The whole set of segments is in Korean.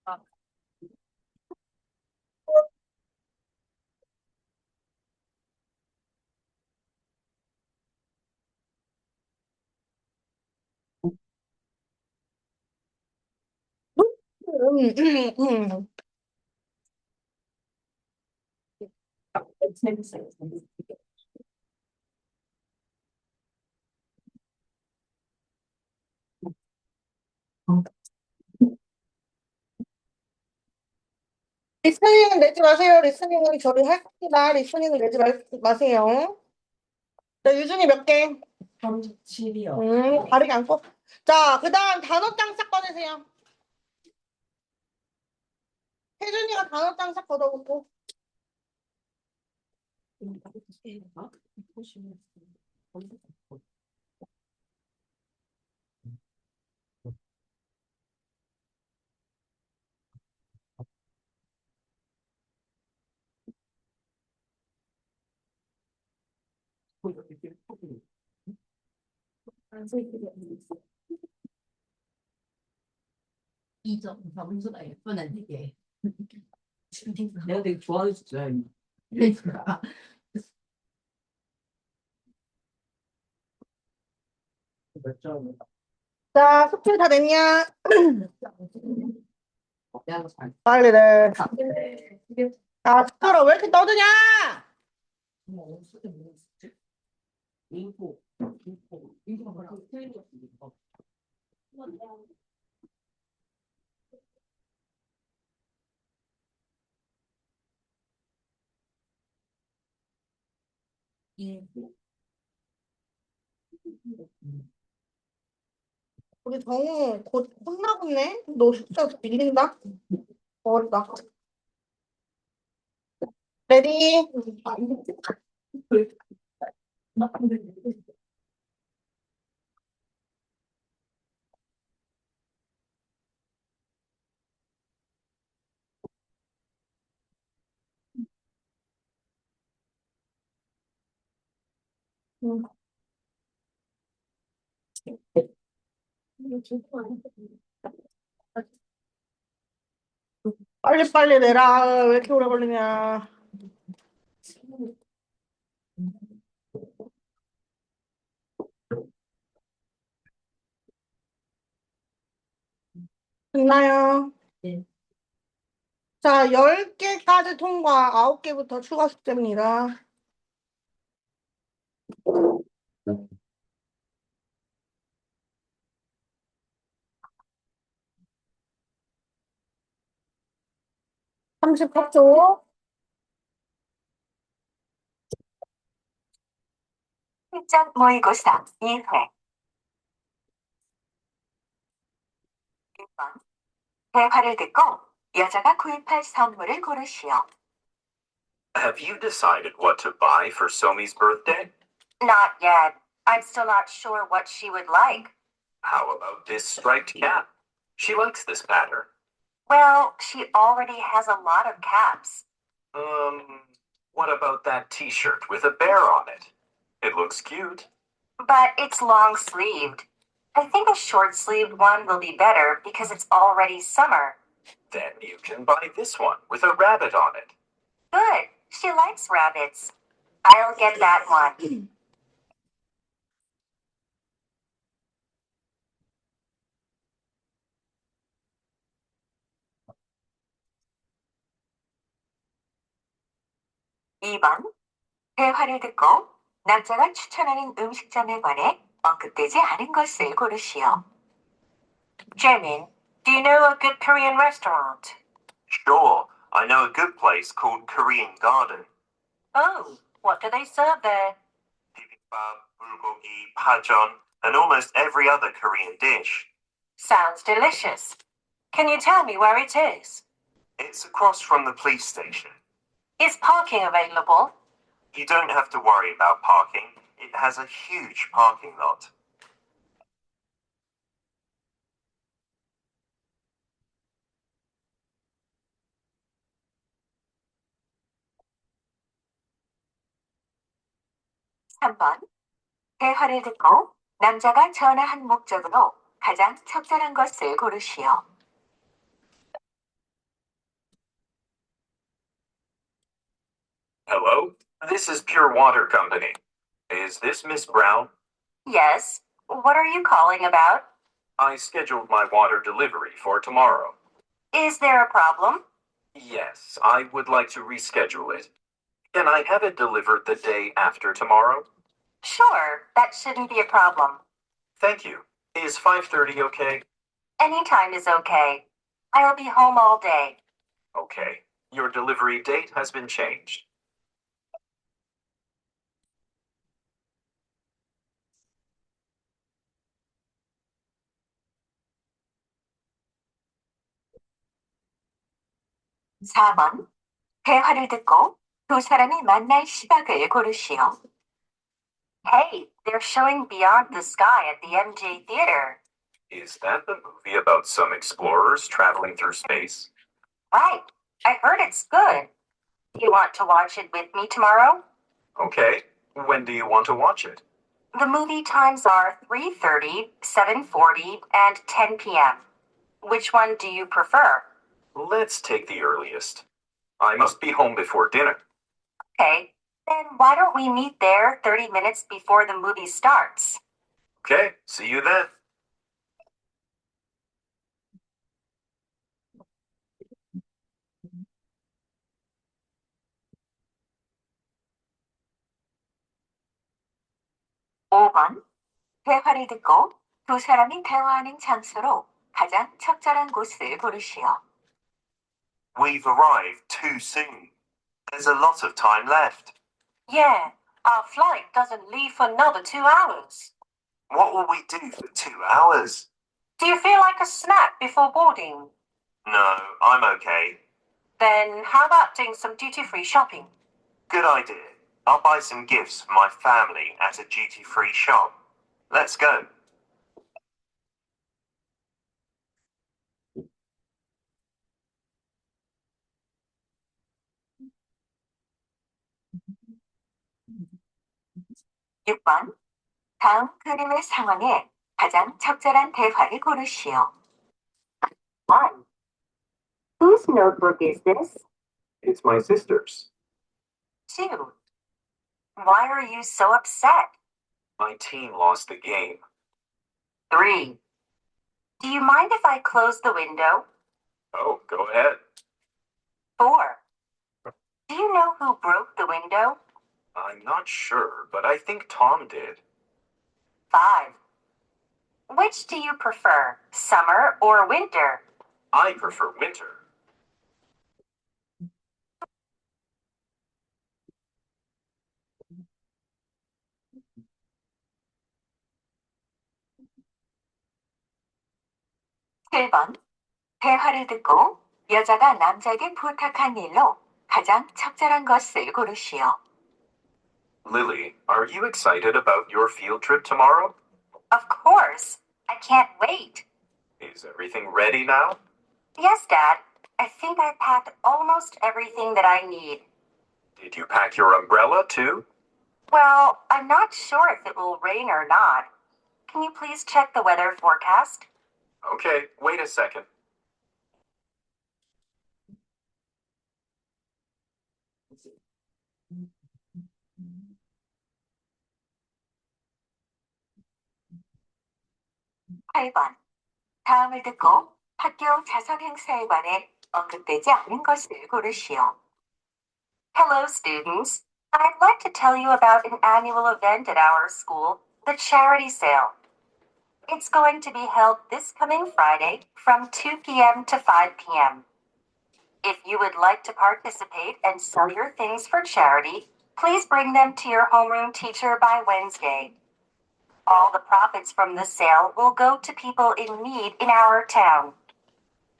음. 재밌어요. 리스닝은 내지 마세요. 리스닝은 저희 할 겁니다. 리스닝을 내지 마세요. 자, 유준이 몇 개? 37이요. 다르게 안 써. 자, 그 다음 단어장 싹 꺼내세요. 혜준이가 단어장 싹 걷어놓고. 이점 점수가 예쁘네 되게. 내가 되게 좋아하는 숫자야. 그러니까. 몇 점? 자, 숙제 다 냈냐? 빨리 내. 아, 시끄러. 왜 이렇게 떠드냐? 우리 정우 곧 혼나겠네? 너 숙제 밀린다? 어렵다. 레디? 응. 빨리빨리 내라. 왜 이렇게 오래 걸리냐. 됐나요? 네. 자, 10개까지 통과, 9개부터 추가 숙제입니다. 30초. 짝 모의고사 2회. 1번. 대화를 듣고 여자가 구입할 선물을 고르시오. Have you decided what to buy for Somi's birthday? Not yet. I'm still not sure what she would like. How about this striped cap? She likes this pattern. Well, she already has a lot of caps. What about that t-shirt with a bear on it? It looks cute. But it's long sleeved. I think a short sleeved one will be better because it's already summer. Then you can buy this one with a rabbit on it. Good. She likes rabbits. I'll get that one. 2번. 대화를 듣고 남자가 추천하는 음식점에 관해 언급되지 않은 것을 고르시오. Jamin, do you know a good Korean restaurant? Sure, I know a good place called Korean Garden. Oh, what do they serve there? Bibimbap, bulgogi, pajeon, and almost every other Korean dish. Sounds delicious. Can you tell me where it is? It's across from the police station. Is parking available? You don't have to worry about parking. It has a huge parking lot. (3번) 대화를 듣고 남자가 전화한 목적으로 가장 적절한 것을 고르시오. Hello? This is Pure Water Company. Is this Miss Brown? Yes. What are you calling about? I scheduled my water delivery for tomorrow. Is there a problem? Yes, I would like to reschedule it. Can I have it delivered the day after tomorrow? Sure, that shouldn't be a problem. Thank you. Is 5:30 okay? Any time is okay. I'll be home all day. Okay. Your delivery date has been changed. 사 번 대화를 듣고 두 사람이 만날 시각을 고르시오. Hey, they're showing Beyond the Sky at the MJ Theater. Is that the movie about some explorers traveling through space? Right. I heard it's good. You want to watch it with me tomorrow? Okay. When do you want to watch it? The movie times are 3:30, 7:40, and 10 p.m. Which one do you prefer? Let's take the earliest. I must be home before dinner. Okay, then why don't we meet there 30 minutes before the movie starts? Okay, see you then. 오 번 대화를 듣고 두 사람이 대화하는 장소로 가장 적절한 곳을 고르시오. We've arrived too soon. There's a lot of time left. Yeah, our flight doesn't leave for another 2 hours. What will we do for 2 hours? Do you feel like a snack before boarding? No, I'm okay. Then how about doing some duty-free shopping? Good idea. I'll buy some gifts for my family at a duty-free shop. Let's go. 육 번 다음 그림의 상황에 가장 적절한 대화를 고르시오. 1. Whose notebook is this? It's my sister's. 2. Why are you so upset? My team lost the game. 3. Do you mind if I close the window? Oh, go ahead. 4. Do you know who broke the window? I'm not sure, but I think Tom did. 5. Which do you prefer, summer or winter? I prefer winter. 칠 번 대화를 듣고 여자가 남자에게 부탁한 일로 가장 적절한 것을 고르시오. Lily, are you excited about your field trip tomorrow? Of course. I can't wait. Is everything ready now? Yes, Dad. I think I packed almost everything that I need. Did you pack your umbrella too? Well, I'm not sure if it will rain or not. Can you please check the weather forecast? Okay, wait a second. 팔 번 다음을 듣고 학교 자선 행사에 관해 언급되지 않은 것을 고르시오. Hello, students. I'd like to tell you about an annual event at our school, the charity sale. It's going to be held this coming Friday from 2 p.m. to 5 p.m. If you would like to participate and sell your things for charity, please bring them to your homeroom teacher by Wednesday. All the profits from the sale will go to people in need in our town.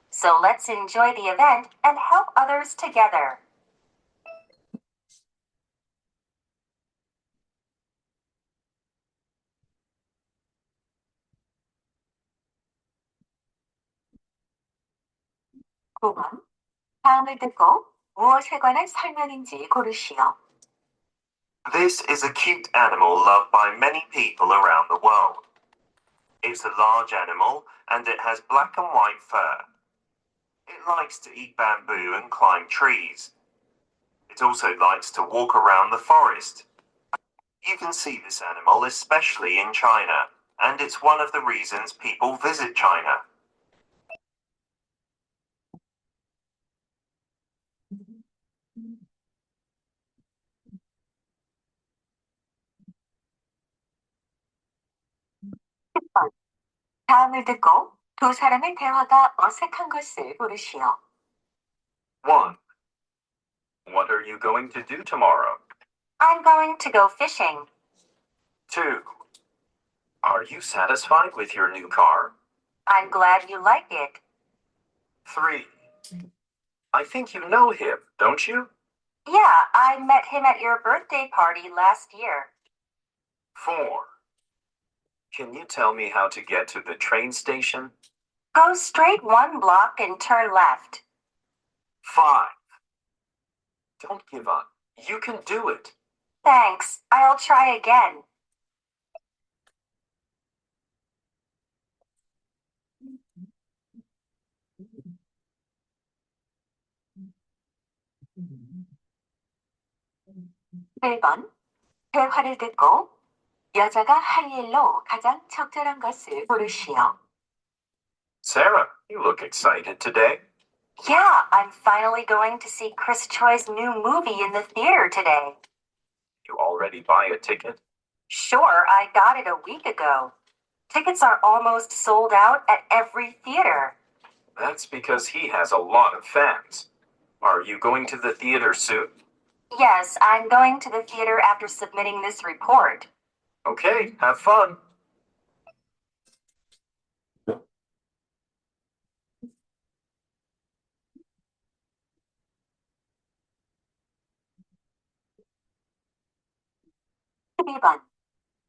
So let's enjoy the event and help others together. 구 번 다음을 듣고 무엇에 관한 설명인지 고르시오. This is a cute animal loved by many people around the world. It's a large animal and it has black and white fur. It likes to eat bamboo and climb trees. It also likes to walk around the forest. You can see this animal especially in China, and it's one of the reasons people visit China. 다음을 듣고 두 사람의 대화가 어색한 것을 고르시오. 1. What are you going to do tomorrow? I'm going to go fishing. 2. Are you satisfied with your new car? I'm glad you like it. 3. I think you know him, don't you? Yeah, I met him at your birthday party last year. 4. Can you tell me how to get to the train station? Go straight 1 block and turn left. 5. Don't give up. You can do it. Thanks. I'll try again. 일 번 대화를 듣고 여자가 할 일로 가장 적절한 것을 고르시오. Sarah, you look excited today. Yeah, I'm finally going to see Chris Choi's new movie in the theater today. You already buy a ticket? Sure, I got it a week ago. Tickets are almost sold out at every theater. That's because he has a lot of fans. Are you going to the theater soon? Yes, I'm going to the theater after submitting this report. Okay, have fun. 일 번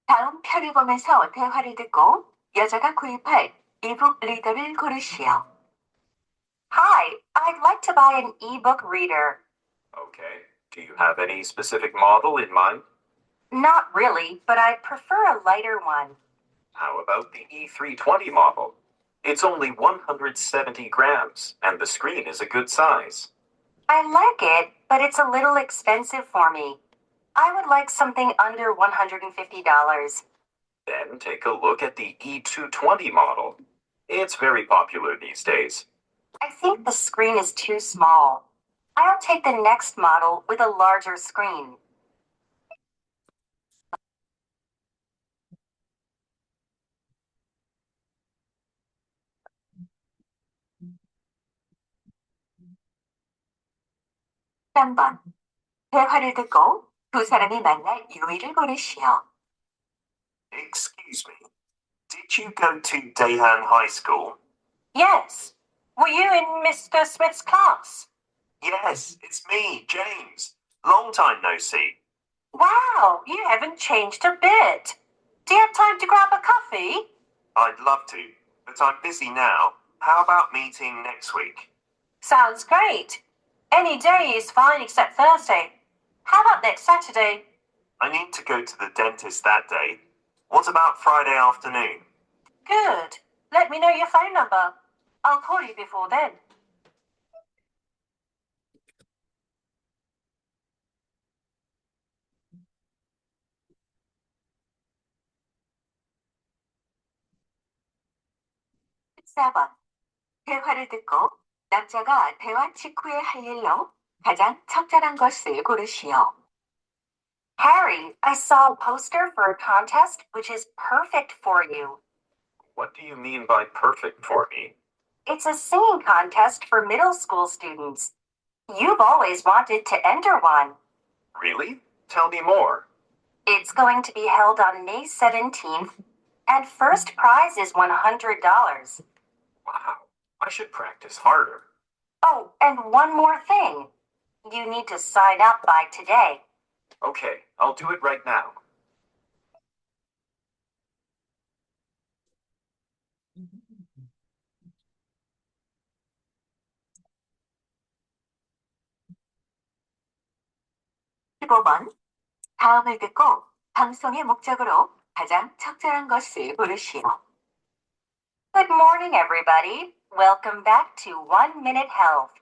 다음 표를 보면서 대화를 듣고 여자가 구입할 이북 리더를 고르시오. Hi, I'd like to buy an ebook reader. Okay. Do you have any specific model in mind? Not really, but I prefer a lighter one. How about the E320 model? It's only 170 grams, and the screen is a good size. I like it, but it's a little expensive for me. I would like something under $150. Then take a look at the E220 model. It's very popular these days. I think the screen is too small. I'll take the next model with a larger screen. 삼 번 대화를 듣고 두 사람이 만날 요일을 고르시오. Excuse me. Did you go to Daehan High School? Yes. Were you in Mr. Smith's class? Yes, it's me, James. Long time no see. Wow, you haven't changed a bit. Do you have time to grab a coffee? I'd love to, but I'm busy now. How about meeting next week? Sounds great. Any day is fine except Thursday. How about next Saturday? I need to go to the dentist that day. What about Friday afternoon? Good. Let me know your phone number. I'll call you before then. 사 번 대화를 듣고 남자가 대화 직후에 할 일로 가장 적절한 것을 고르시오. Harry, I saw a poster for a contest which is perfect for you. What do you mean by perfect for me? It's a singing contest for middle school students. You've always wanted to enter one. Really? Tell me more. It's going to be held on May 17th, and first prize is $100. Wow, I should practice harder. Oh, and one more thing. You need to sign up by today. Okay, I'll do it right now. 십오 번 다음을 듣고 방송의 목적으로 가장 적절한 것을 고르시오. Good morning, everybody. Welcome back to 1 Minute Health.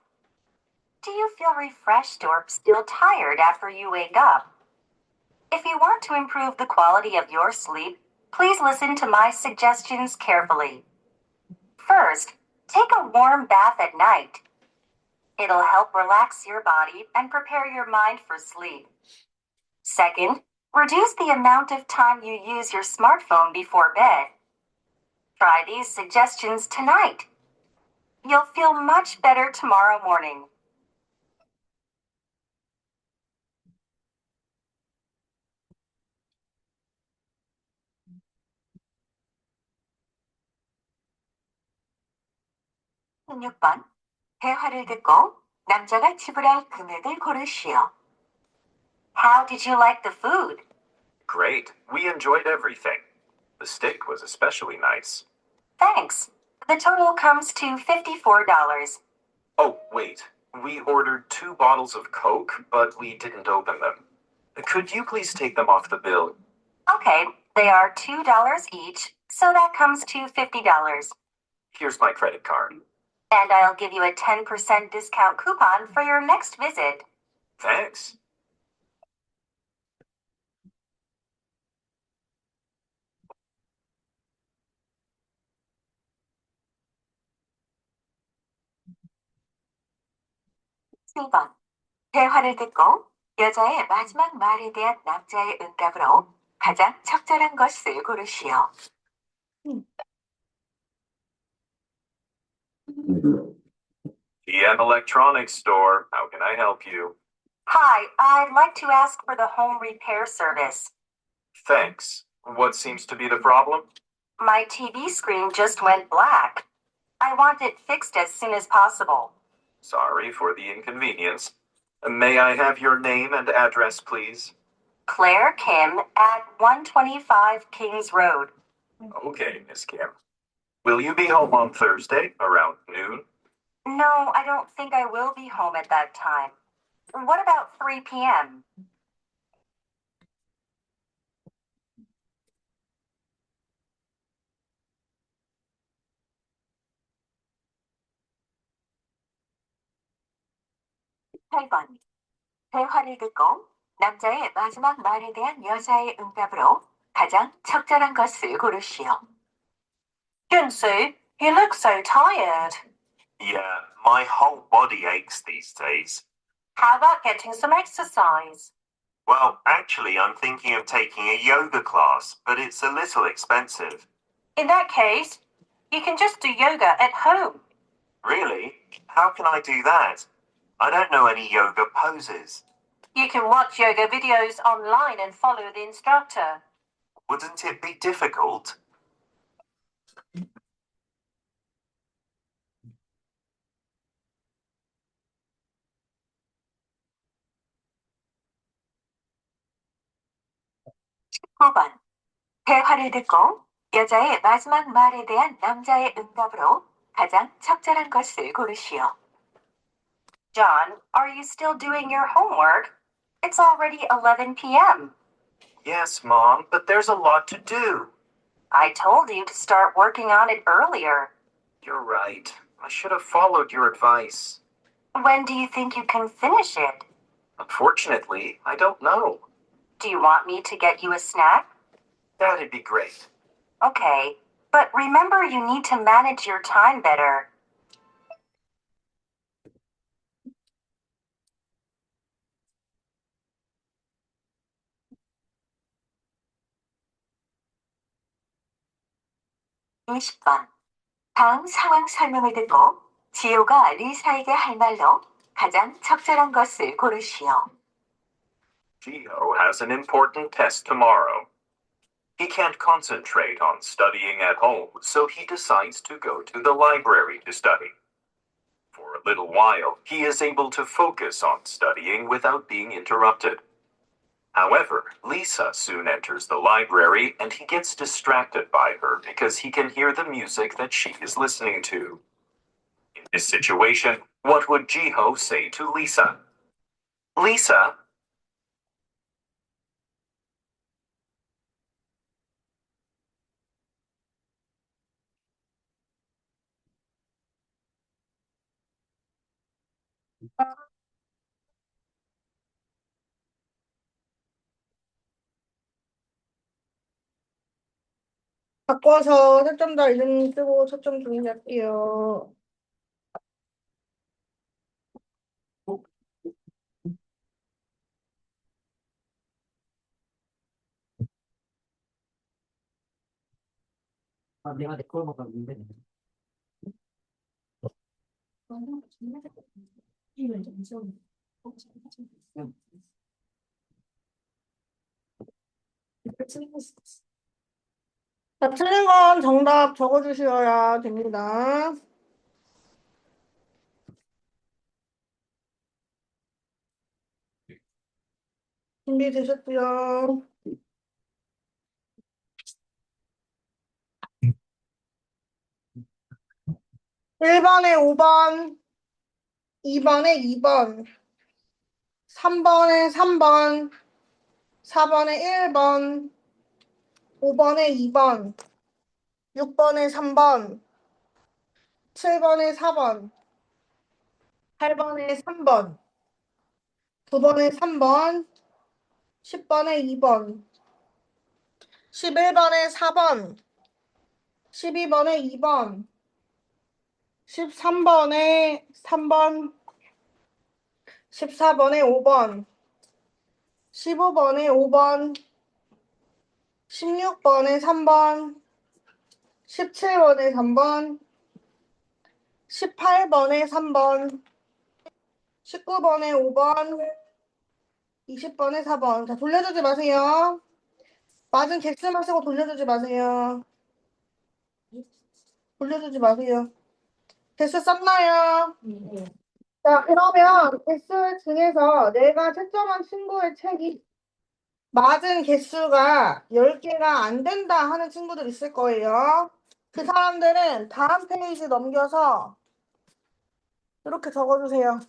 Do you feel refreshed or still tired after you wake up? If you want to improve the quality of your sleep, please listen to my suggestions carefully. First, take a warm bath at night. It'll help relax your body and prepare your mind for sleep. Second, reduce the amount of time you use your smartphone before bed. Try these suggestions tonight. You'll feel much better tomorrow morning. (16) 번 대화를 듣고 남자가 지불할 금액을 고르시오. How did you like the food? Great. We enjoyed everything. The steak was especially nice. Thanks. The total comes to $54. Oh, wait. We ordered 2 bottles of Coke, but we didn't open them. Could you please take them off the bill? Okay, they are $2 each, so that comes to $50. Here's my credit card. And I'll give you a 10% discount coupon for your next visit. Thanks. (17번) 대화를 듣고 여자의 마지막 말에 대한 남자의 응답으로 가장 적절한 것을 고르시오. EM Electronics Store. How can I help you? Hi, I'd like to ask for the home repair service. Thanks. What seems to be the problem? My TV screen just went black. I want it fixed as soon as possible. Sorry for the inconvenience. May I have your name and address, please? Claire Kim at 125 Kings Road. Okay, Miss Kim. Will you be home on Thursday around noon? No, I don't think I will be home at that time. What about 3 p.m.? (18번) 대화를 듣고 남자의 마지막 말에 대한 여자의 응답으로 가장 적절한 것을 고르시오. Junsu, you look so tired. Yeah, my whole body aches these days. How about getting some exercise? Well, actually, I'm thinking of taking a yoga class, but it's a little expensive. In that case, you can just do yoga at home. Really? How can I do that? I don't know any yoga poses. You can watch yoga videos online and follow the instructor. Wouldn't it be difficult? (19번) 대화를 듣고 여자의 마지막 말에 대한 남자의 응답으로 가장 적절한 것을 고르시오. John, are you still doing your homework? It's already 11 p.m. Yes, Mom, but there's a lot to do. I told you to start working on it earlier. You're right. I should have followed your advice. When do you think you can finish it? Unfortunately, I don't know. Do you want me to get you a snack? That'd be great. Okay, but remember you need to manage your time better. (20번) 다음 상황 설명을 듣고 지효가 리사에게 할 말로 가장 적절한 것을 고르시오. Gio has an important test tomorrow. He can't concentrate on studying at home, so he decides to go to the library to study. For a little while, he is able to focus on studying without being interrupted. However, Lisa soon enters the library and he gets distracted by her because he can hear the music that she is listening to. In this situation, what would Jiho say to Lisa? Lisa, 바꿔서 채점자 이름 쓰고 채점 정리할게요. 아, 내가 내 걸 먹었는데. 자, 틀린 건 정답 적어주셔야 됩니다. 준비되셨고요. 1번에 5번, 2번에 2번, 3번에 3번, 4번에 1번, 5번에 2번, 6번에 3번, 7번에 4번, 8번에 3번, 9번에 3번, 10번에 2번, 11번에 4번, 12번에 2번, 13번에 3번, 14번에 5번, 15번에 5번, 16번에 3번, 17번에 3번, 18번에 3번, 19번에 5번, 20번에 4번. 자, 돌려주지 마세요. 맞은 개수만 쓰고 돌려주지 마세요. 돌려주지 마세요. 개수 썼나요? 자, 그러면 개수 중에서 내가 채점한 친구의 책이 맞은 개수가 10개가 안 된다 하는 친구들 있을 거예요. 그 사람들은 다음 페이지 넘겨서 이렇게 적어주세요.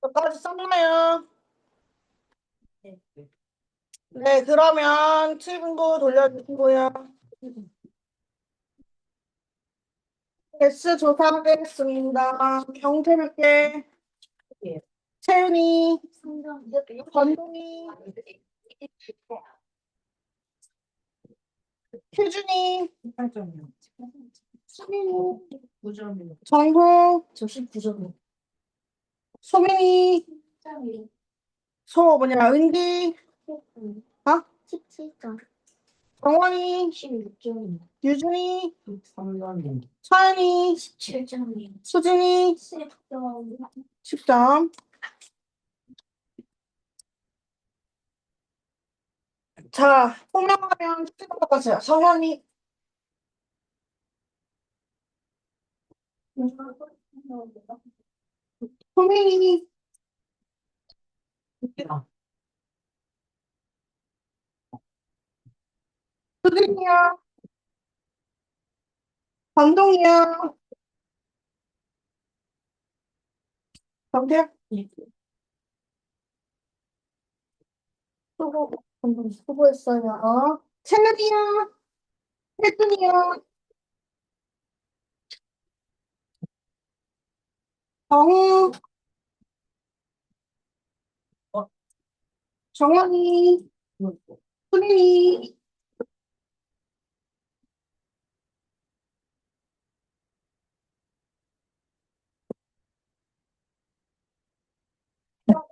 여기까지 썼나요? 네, 그러면 친구 돌려주시고요. 개수 조사하겠습니다. 경태 몇 개? 채은이, 권동이, 효준이, 수민이, 정후, 소민이, 은기, 어? 정원이, 유준이, 서연이, 수진이, 10점. 자, 호명하면 찍어 바꿔주세요. 성현이, 소민이, 수진이야, 권동이야, 경태, 수고, 수고했어요. 채은이야, 혜준이야, 정우, 정원이, 수민이,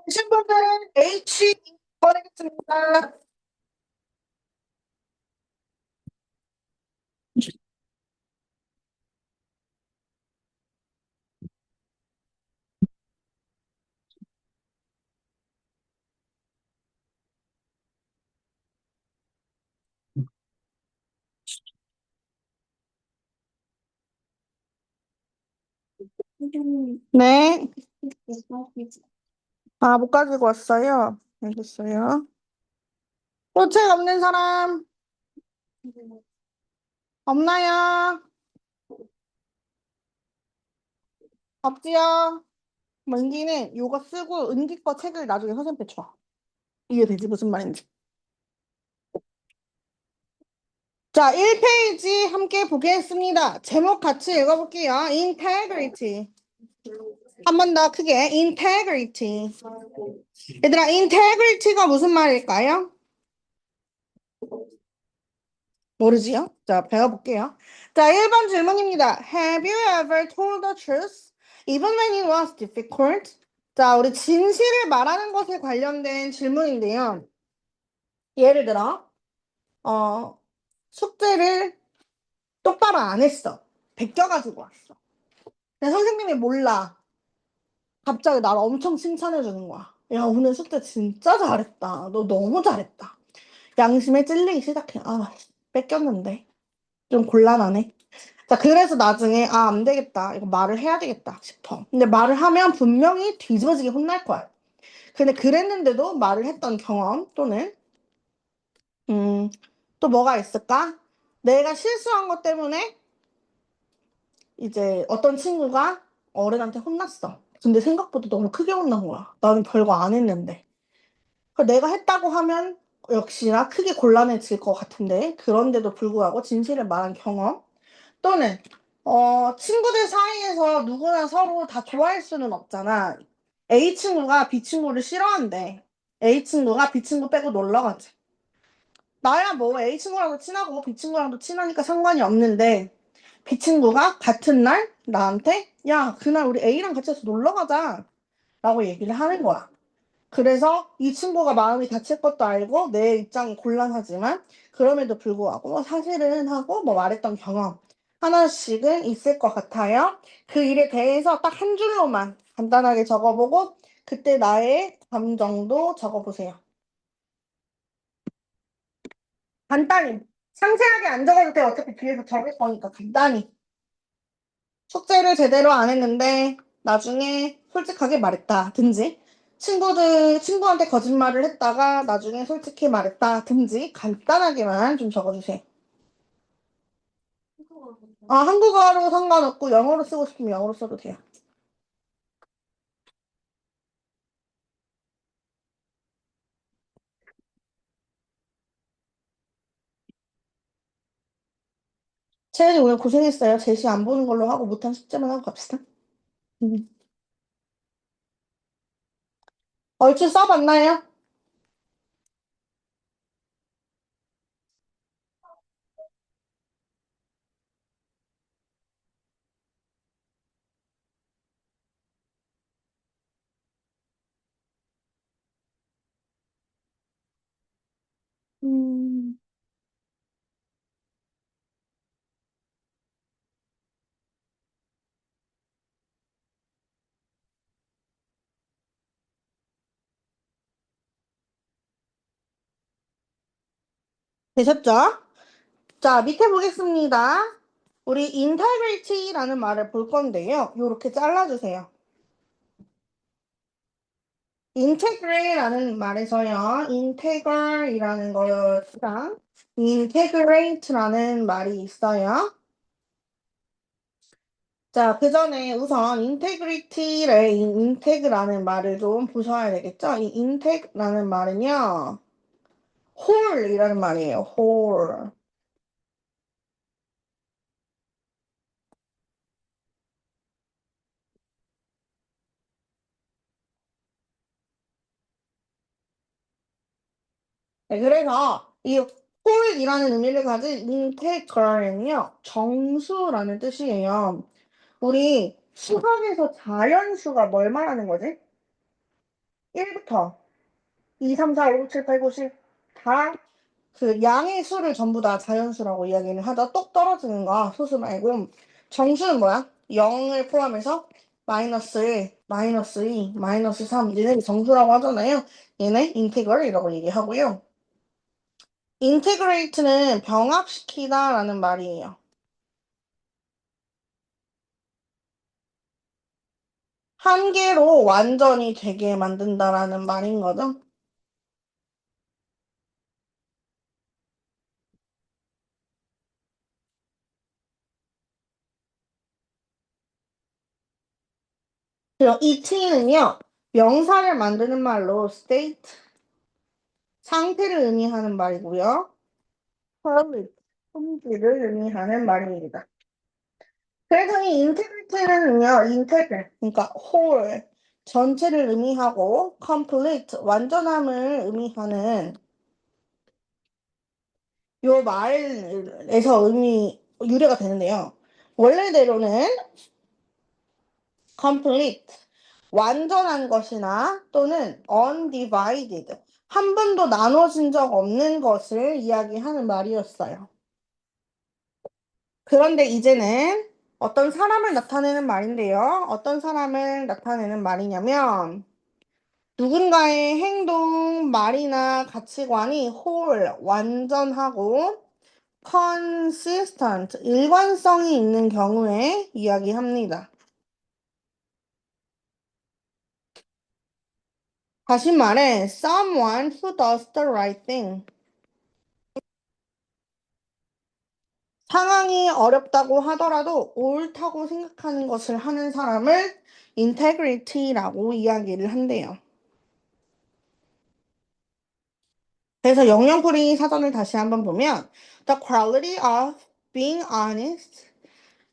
신분들은 H 보내겠습니다. 네. 아, 못 가지고 왔어요. 알겠어요. 또 책 없는 사람 없나요? 없지요? 은기는 요거 쓰고 은기 거 책을 나중에 선생님께 줘. 이해되지? 무슨 말인지. 자, 1페이지 함께 보겠습니다. 제목 같이 읽어볼게요. Integrity. 한 번 더 크게. Integrity. 얘들아, integrity가 무슨 말일까요? 모르지요? 자, 배워볼게요. 자, 1번 질문입니다. Have you ever told the truth, even when it was difficult? 자, 우리 진실을 말하는 것에 관련된 질문인데요. 예를 들어, 숙제를 똑바로 안 했어. 베껴가지고 왔어. 근데 선생님이 몰라. 갑자기 나를 엄청 칭찬해 주는 거야. 야, 오늘 숙제 진짜 잘했다. 너 너무 잘했다. 양심에 찔리기 시작해. 아, 뺏겼는데. 좀 곤란하네. 자, 그래서 나중에, 아, 안 되겠다. 이거 말을 해야 되겠다 싶어. 근데 말을 하면 분명히 뒤집어지게 혼날 거야. 근데 그랬는데도 말을 했던 경험 또는, 또 뭐가 있을까? 내가 실수한 것 때문에 이제 어떤 친구가 어른한테 혼났어. 근데 생각보다 너무 크게 혼난 거야. 나는 별거 안 했는데. 내가 했다고 하면 역시나 크게 곤란해질 것 같은데 그런데도 불구하고 진실을 말한 경험 또는 친구들 사이에서 누구나 서로 다 좋아할 수는 없잖아. A 친구가 B 친구를 싫어한대. A 친구가 B 친구 빼고 놀러 가지. 나야 뭐 A 친구랑도 친하고 B 친구랑도 친하니까 상관이 없는데 B 친구가 같은 날 나한테 야, 그날 우리 A랑 같이 해서 놀러 가자 라고 얘기를 하는 거야. 그래서 이 친구가 마음이 다칠 것도 알고 내 입장이 곤란하지만 그럼에도 불구하고 사실은 하고 뭐 말했던 경험 하나씩은 있을 것 같아요. 그 일에 대해서 딱 한 줄로만 간단하게 적어보고 그때 나의 감정도 적어보세요. 간단히. 상세하게 안 적어도 돼. 어차피 뒤에서 적을 거니까 간단히. 숙제를 제대로 안 했는데 나중에 솔직하게 말했다든지 친구한테 거짓말을 했다가 나중에 솔직히 말했다든지 간단하게만 좀 적어주세요. 한국어로 상관없고 영어로 쓰고 싶으면 영어로 써도 돼요. 채연이 오늘 고생했어요. 제시 안 보는 걸로 하고 못한 숙제만 하고 갑시다. 음. 얼추 써봤나요? 음. 되셨죠? 자, 밑에 보겠습니다. 우리 integrity라는 말을 볼 건데요. 요렇게 잘라주세요. integral이라는 말에서요. integral이라는 거랑 integrate라는 말이 있어요. 자, 그 전에 우선 integrity를 integra라는 말을 좀 보셔야 되겠죠? 이 integra라는 말은요. whole이라는 말이에요. whole. 네, 그래서 이 whole이라는 의미를 가진 integral은요. 정수라는 뜻이에요. 우리 수학에서 자연수가 뭘 말하는 거지? 1부터 2, 3, 4, 5, 6, 7, 8, 9, 10 다 그 양의 수를 전부 다 자연수라고 이야기를 하죠. 똑 떨어지는 거 소수 말고 정수는 뭐야? 0을 포함해서 마이너스 1, 마이너스 2, 마이너스 3 얘네를 정수라고 하잖아요. 얘네 인테그럴이라고 얘기하고요. 인테그레이트는 병합시키다라는 말이에요. 한 개로 완전히 되게 만든다라는 말인 거죠. 그리고 이 t는요, 명사를 만드는 말로 state, 상태를 의미하는 말이고요. quality, 품질을 의미하는 말입니다. 그래서 이 integrity는요, integral, 그러니까 whole, 전체를 의미하고 complete, 완전함을 의미하는 요 말에서 유래가 되는데요. 원래대로는 complete, 완전한 것이나 또는 undivided, 한 번도 나눠진 적 없는 것을 이야기하는 말이었어요. 그런데 이제는 어떤 사람을 나타내는 말인데요. 어떤 사람을 나타내는 말이냐면 누군가의 행동, 말이나 가치관이 whole, 완전하고 consistent, 일관성이 있는 경우에 이야기합니다. 다시 말해, someone who does the right thing. 상황이 어렵다고 하더라도 옳다고 생각하는 것을 하는 사람을 integrity라고 이야기를 한대요. 그래서 영영풀이 사전을 다시 한번 보면 the quality of being honest,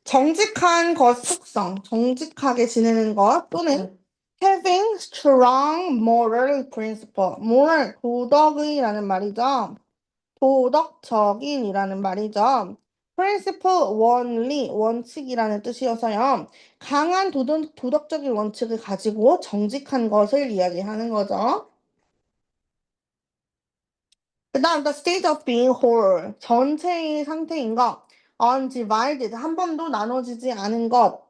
정직한 것 속성, 정직하게 지내는 것 또는 having strong moral principle, moral, 도덕이라는 말이죠. 도덕적인이라는 말이죠. principle, 원리, 원칙이라는 뜻이어서요. 강한 도덕적인 원칙을 가지고 정직한 것을 이야기하는 거죠. 그 다음, the state of being whole, 전체의 상태인 것. undivided, 한 번도 나눠지지 않은 것.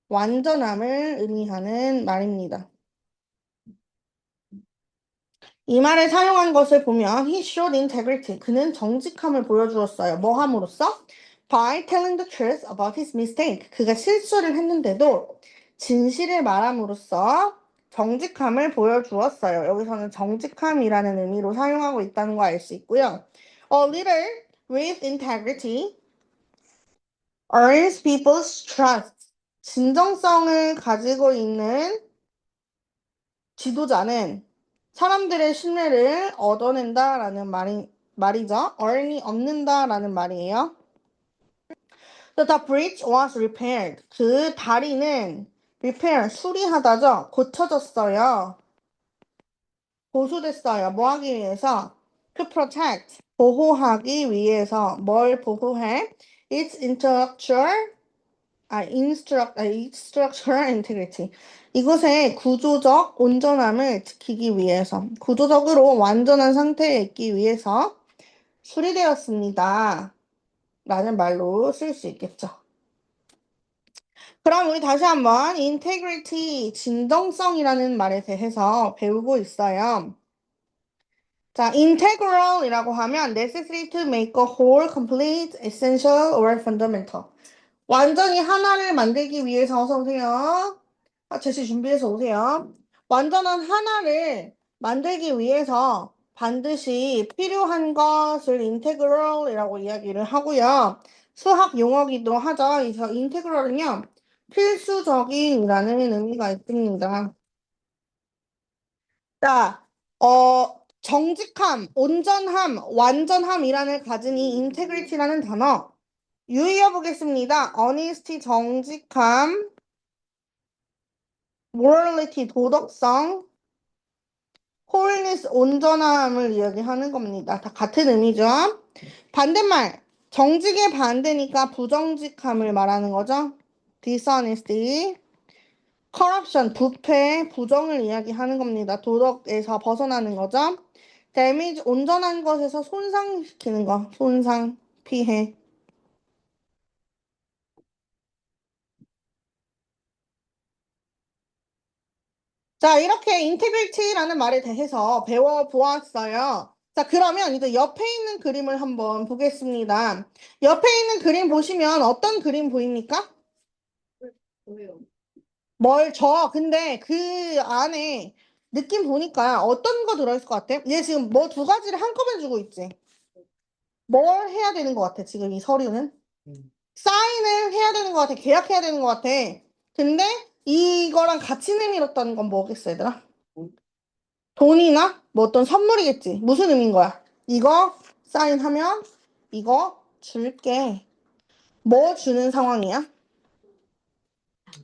완전함을 의미하는 말입니다. 이 말을 사용한 것을 보면 he showed integrity. 그는 정직함을 보여주었어요. 뭐 함으로써? By telling the truth about his mistake. 그가 실수를 했는데도 진실을 말함으로써 정직함을 보여주었어요. 여기서는 정직함이라는 의미로 사용하고 있다는 거 알 수 있고요. A leader with integrity earns people's trust. 진정성을 가지고 있는 지도자는 사람들의 신뢰를 얻어낸다라는 말이죠. earn이 얻는다라는 말이에요. The bridge was repaired. 그 다리는 repair, 수리하다죠. 고쳐졌어요. 보수됐어요. 뭐 하기 위해서? To protect, 보호하기 위해서. 뭘 보호해? Its structural integrity. 이것의 구조적 온전함을 지키기 위해서, 구조적으로 완전한 상태에 있기 위해서 수리되었습니다. 라는 말로 쓸 수 있겠죠. 그럼 우리 다시 한번 integrity, 진정성이라는 말에 대해서 배우고 있어요. 자, integral이라고 하면 necessary to make a whole, complete, essential, or fundamental. 완전히 하나를 만들기 위해서 어서 오세요. 제시 준비해서 오세요. 완전한 하나를 만들기 위해서 반드시 필요한 것을 integral이라고 이야기를 하고요. 수학 용어기도 하죠. 그래서 integral은요, 필수적인이라는 의미가 있습니다. 자, 정직함, 온전함, 완전함이라는 가진 이 integrity라는 단어 유의해 보겠습니다. honesty, 정직함, morality, 도덕성, holiness, 온전함을 이야기하는 겁니다. 다 같은 의미죠. 반대말, 정직의 반대니까 부정직함을 말하는 거죠. dishonesty, corruption, 부패, 부정을 이야기하는 겁니다. 도덕에서 벗어나는 거죠. damage, 온전한 것에서 손상시키는 거, 손상, 피해. 자, 이렇게 integrity라는 말에 대해서 배워보았어요. 자, 그러면 이제 옆에 있는 그림을 한번 보겠습니다. 옆에 있는 그림 보시면 어떤 그림 보입니까? 근데 그 안에 느낌 보니까 어떤 거 들어있을 것 같아? 얘 지금 뭐 두 가지를 한꺼번에 주고 있지? 뭘 해야 되는 것 같아, 지금 이 서류는? 사인을 해야 되는 것 같아. 계약해야 되는 것 같아. 근데 이거랑 같이 내밀었다는 건 뭐겠어, 얘들아? 돈이나 뭐 어떤 선물이겠지. 무슨 의미인 거야? 이거 사인하면 이거 줄게. 뭐 주는 상황이야?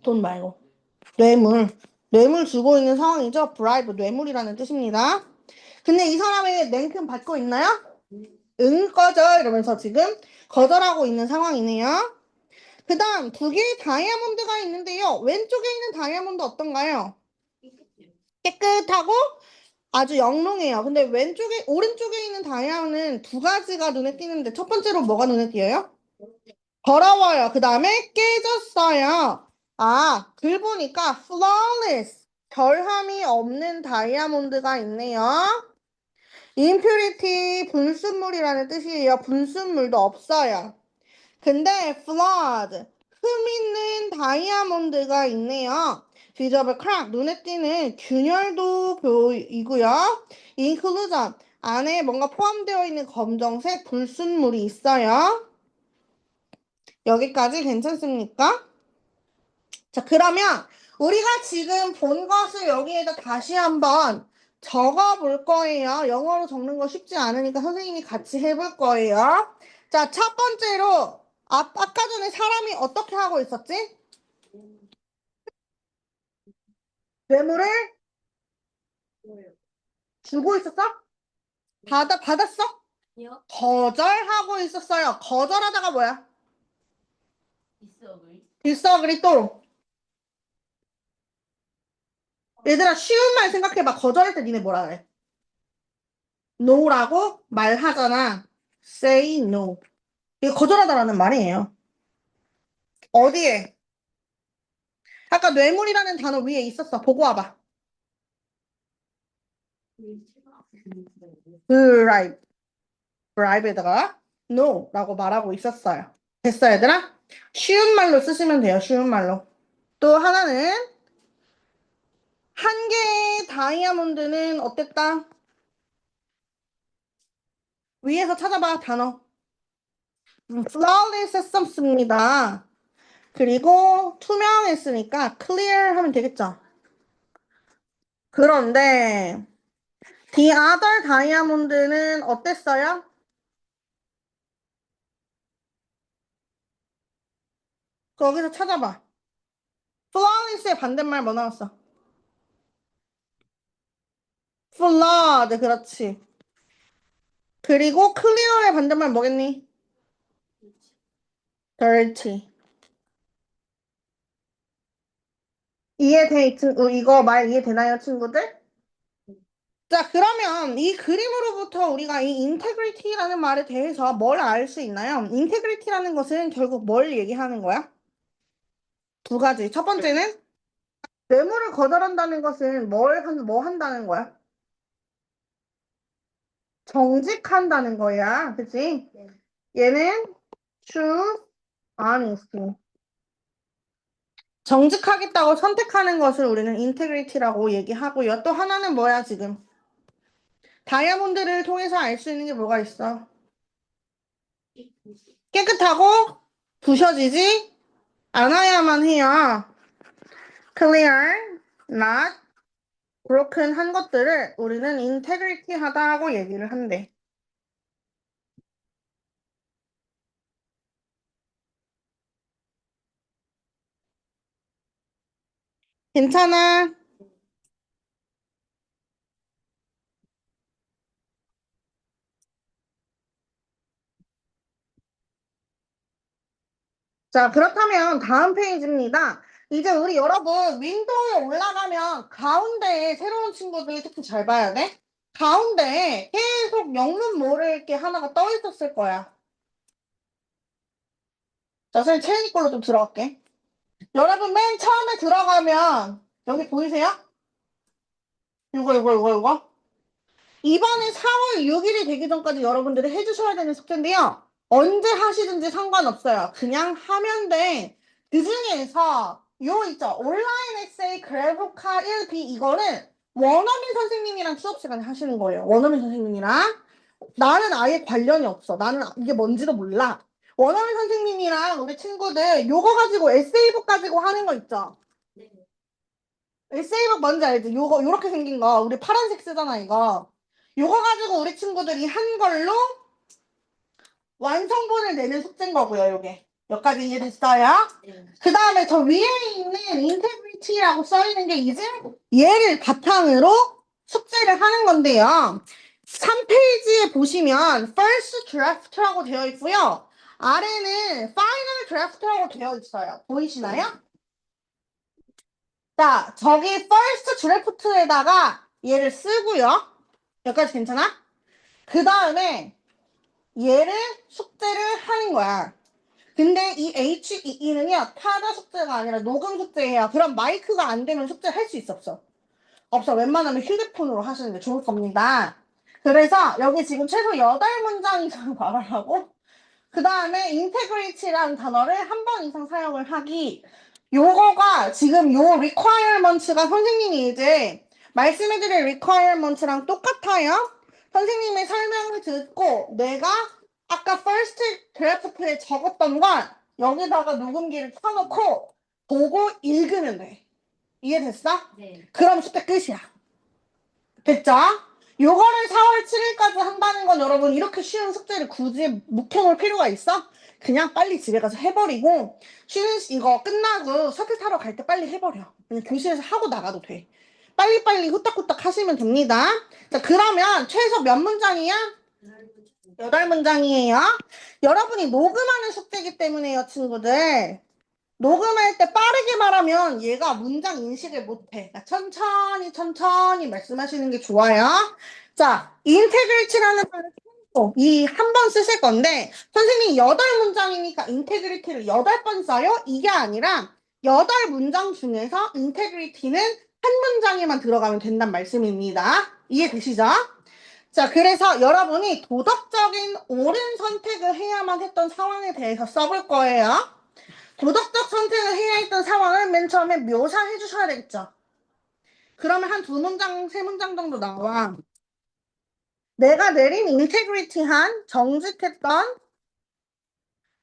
돈 말고. 뇌물. 뇌물 주고 있는 상황이죠. 브라이브, 뇌물이라는 뜻입니다. 근데 이 사람이 냉큼 받고 있나요? 응, 꺼져. 이러면서 지금 거절하고 있는 상황이네요. 그 다음 두 개의 다이아몬드가 있는데요. 왼쪽에 있는 다이아몬드 어떤가요? 깨끗하고 아주 영롱해요. 근데 오른쪽에 있는 다이아몬드는 두 가지가 눈에 띄는데 첫 번째로 뭐가 눈에 띄어요? 더러워요. 그 다음에 깨졌어요. 아, 글 보니까 flawless, 결함이 없는 다이아몬드가 있네요. impurity, 불순물이라는 뜻이에요. 불순물도 없어요. 근데 flawed, 흠 있는 다이아몬드가 있네요. visible crack, 눈에 띄는 균열도 보이고요. inclusion, 안에 뭔가 포함되어 있는 검정색 불순물이 있어요. 여기까지 괜찮습니까? 자, 그러면 우리가 지금 본 것을 여기에다 다시 한번 적어 볼 거예요. 영어로 적는 거 쉽지 않으니까 선생님이 같이 해볼 거예요. 자, 첫 번째로 아까 전에 사람이 어떻게 하고 있었지? 뇌물을 주고 있었어? 받았어? 거절하고 있었어요. 거절하다가 뭐야? 일서그리 또. 얘들아, 쉬운 말 생각해봐. 거절할 때 니네 뭐라 그래? no라고 말하잖아. say no. 이거 거절하다라는 말이에요. 어디에? 아까 뇌물이라는 단어 위에 있었어. 보고 와봐. bribe. bribe에다가 no라고 말하고 있었어요. 됐어, 얘들아? 쉬운 말로 쓰시면 돼요. 쉬운 말로. 또 하나는 한 개의 다이아몬드는 어땠다? 위에서 찾아봐, 단어. flawless 했었습니다. 그리고 투명했으니까 clear 하면 되겠죠. 그런데 the other 다이아몬드는 어땠어요? 거기서 찾아봐. flawless의 반대말 뭐 나왔어? flawed, 그렇지. 그리고 clear의 반대말 뭐겠니? dirty. 이거 말 이해되나요, 친구들? 자, 그러면 이 그림으로부터 우리가 이 인테그리티라는 말에 대해서 뭘 알 수 있나요? 인테그리티라는 것은 결국 뭘 얘기하는 거야? 두 가지. 첫 번째는 뇌물을 거절한다는 것은 뭐 한다는 거야? 정직한다는 거야. 그치? 얘는 true, honesty. 정직하겠다고 선택하는 것을 우리는 인테그리티라고 얘기하고요. 또 하나는 뭐야, 지금? 다이아몬드를 통해서 알 수 있는 게 뭐가 있어? 깨끗하고 부셔지지 않아야만 해요. clear, not broken 한 것들을 우리는 integrity 하다고 얘기를 한대. 괜찮아. 자, 그렇다면 다음 페이지입니다. 이제 우리 여러분 윈도우에 올라가면 가운데에 새로운 친구들 특히 잘 봐야 돼. 가운데에 계속 영문 모를 게 하나가 떠 있었을 거야. 자, 선생님 체인이 걸로 좀 들어갈게. 여러분 맨 처음에 들어가면 여기 보이세요? 이거. 이번에 4월 6일이 되기 전까지 여러분들이 해주셔야 되는 숙제인데요. 언제 하시든지 상관없어요. 그냥 하면 돼. 그 중에서 요 있죠. 온라인 에세이 그래프카 1B 이거는 원어민 선생님이랑 수업 시간에 하시는 거예요. 원어민 선생님이랑. 나는 아예 관련이 없어. 나는 이게 뭔지도 몰라. 원어민 선생님이랑 우리 친구들 요거 가지고 에세이북 가지고 하는 거 있죠? 에세이북 뭔지 알지? 요거 요렇게 생긴 거 우리 파란색 쓰잖아 이거. 요거 가지고 우리 친구들이 한 걸로 완성본을 내는 숙제인 거고요 요게. 여기까지 이해됐어요? 그 다음에 저 위에 있는 인테그리티라고 써있는 게 이제 얘를 바탕으로 숙제를 하는 건데요. 3페이지에 보시면 first draft라고 되어 있고요. 아래는 final draft라고 되어 있어요. 보이시나요? 자, 저기 first draft에다가 얘를 쓰고요. 여기까지 괜찮아? 그 다음에 얘를 숙제를 하는 거야. 근데 이 HEE는요, 타자 숙제가 아니라 녹음 숙제예요. 그럼 마이크가 안 되면 숙제 할 수 있어, 없어? 없어. 웬만하면 휴대폰으로 하시는 게 좋을 겁니다. 그래서 여기 지금 최소 8문장 이상 말하라고? 그 다음에 인테그리티라는 단어를 한 번 이상 사용을 하기. 요거가 지금 요 requirements가 선생님이 이제 말씀해드릴 requirements랑 똑같아요. 선생님의 설명을 듣고 내가 아까 first draft에 적었던 건 여기다가 녹음기를 켜놓고 보고 읽으면 돼. 이해됐어? 네. 그럼 숙제 끝이야. 됐죠? 요거를 4월 7일까지 한다는 건 여러분 이렇게 쉬운 숙제를 굳이 묵혀놓을 필요가 있어? 그냥 빨리 집에 가서 해버리고 이거 끝나고 셔틀 타러 갈 때 빨리 해버려. 그냥 교실에서 하고 나가도 돼. 빨리빨리 후딱후딱 하시면 됩니다. 자, 그러면 최소 몇 문장이야? 8문장이에요. 여러분이 녹음하는 숙제이기 때문에요, 친구들. 녹음할 때 빠르게 말하면 얘가 문장 인식을 못해. 그러니까 천천히 말씀하시는 게 좋아요. 자, 인테그리티라는 말을 이 한 번 쓰실 건데 선생님이 8문장이니까 인테그리티를 8번 써요? 이게 아니라 8문장 중에서 인테그리티는 한 문장에만 들어가면 된다는 말씀입니다. 이해되시죠? 자, 그래서 여러분이 도덕적인 옳은 선택을 해야만 했던 상황에 대해서 써볼 거예요. 도덕적 선택을 해야 했던 상황을 맨 처음에 묘사해 주셔야 되겠죠. 그러면 한 2문장, 3문장 정도 나와. 내가 내린 인테그리티한 정직했던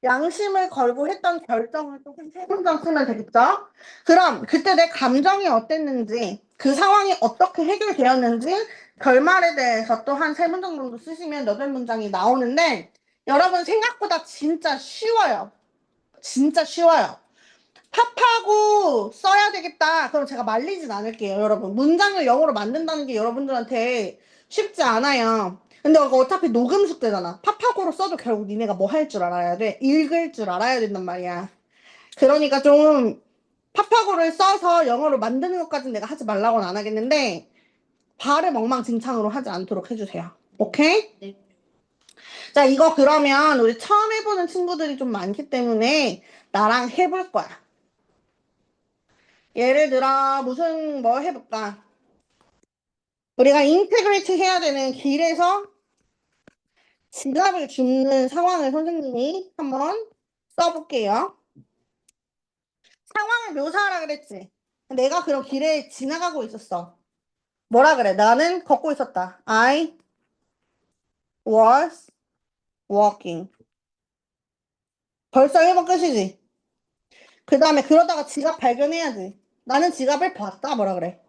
양심을 걸고 했던 결정을 또 한 3문장 쓰면 되겠죠. 그럼 그때 내 감정이 어땠는지 그 상황이 어떻게 해결되었는지 결말에 대해서 또 한 3문장 정도 쓰시면 8문장이 나오는데 여러분 생각보다 진짜 쉬워요. 진짜 쉬워요. 팝하고 써야 되겠다. 그럼 제가 말리진 않을게요, 여러분. 문장을 영어로 만든다는 게 여러분들한테 쉽지 않아요. 근데 이거 어차피 녹음 숙제잖아. 팝하고로 써도 결국 니네가 뭐 할 줄 알아야 돼? 읽을 줄 알아야 된단 말이야. 그러니까 좀 팝하고를 써서 영어로 만드는 것까지는 내가 하지 말라고는 안 하겠는데 발을 엉망진창으로 하지 않도록 해주세요. 오케이? 네. 자, 이거 그러면 우리 처음 해보는 친구들이 좀 많기 때문에 나랑 해볼 거야. 예를 들어 무슨 뭐 해볼까? 우리가 인테그리티 해야 되는 길에서 지갑을 줍는 상황을 선생님이 한번 써볼게요. 상황을 묘사하라 그랬지. 내가 그런 길에 지나가고 있었어. 뭐라 그래? 나는 걷고 있었다. I was walking. 벌써 1번 끝이지. 그 다음에 그러다가 지갑 발견해야지. 나는 지갑을 봤다. 뭐라 그래?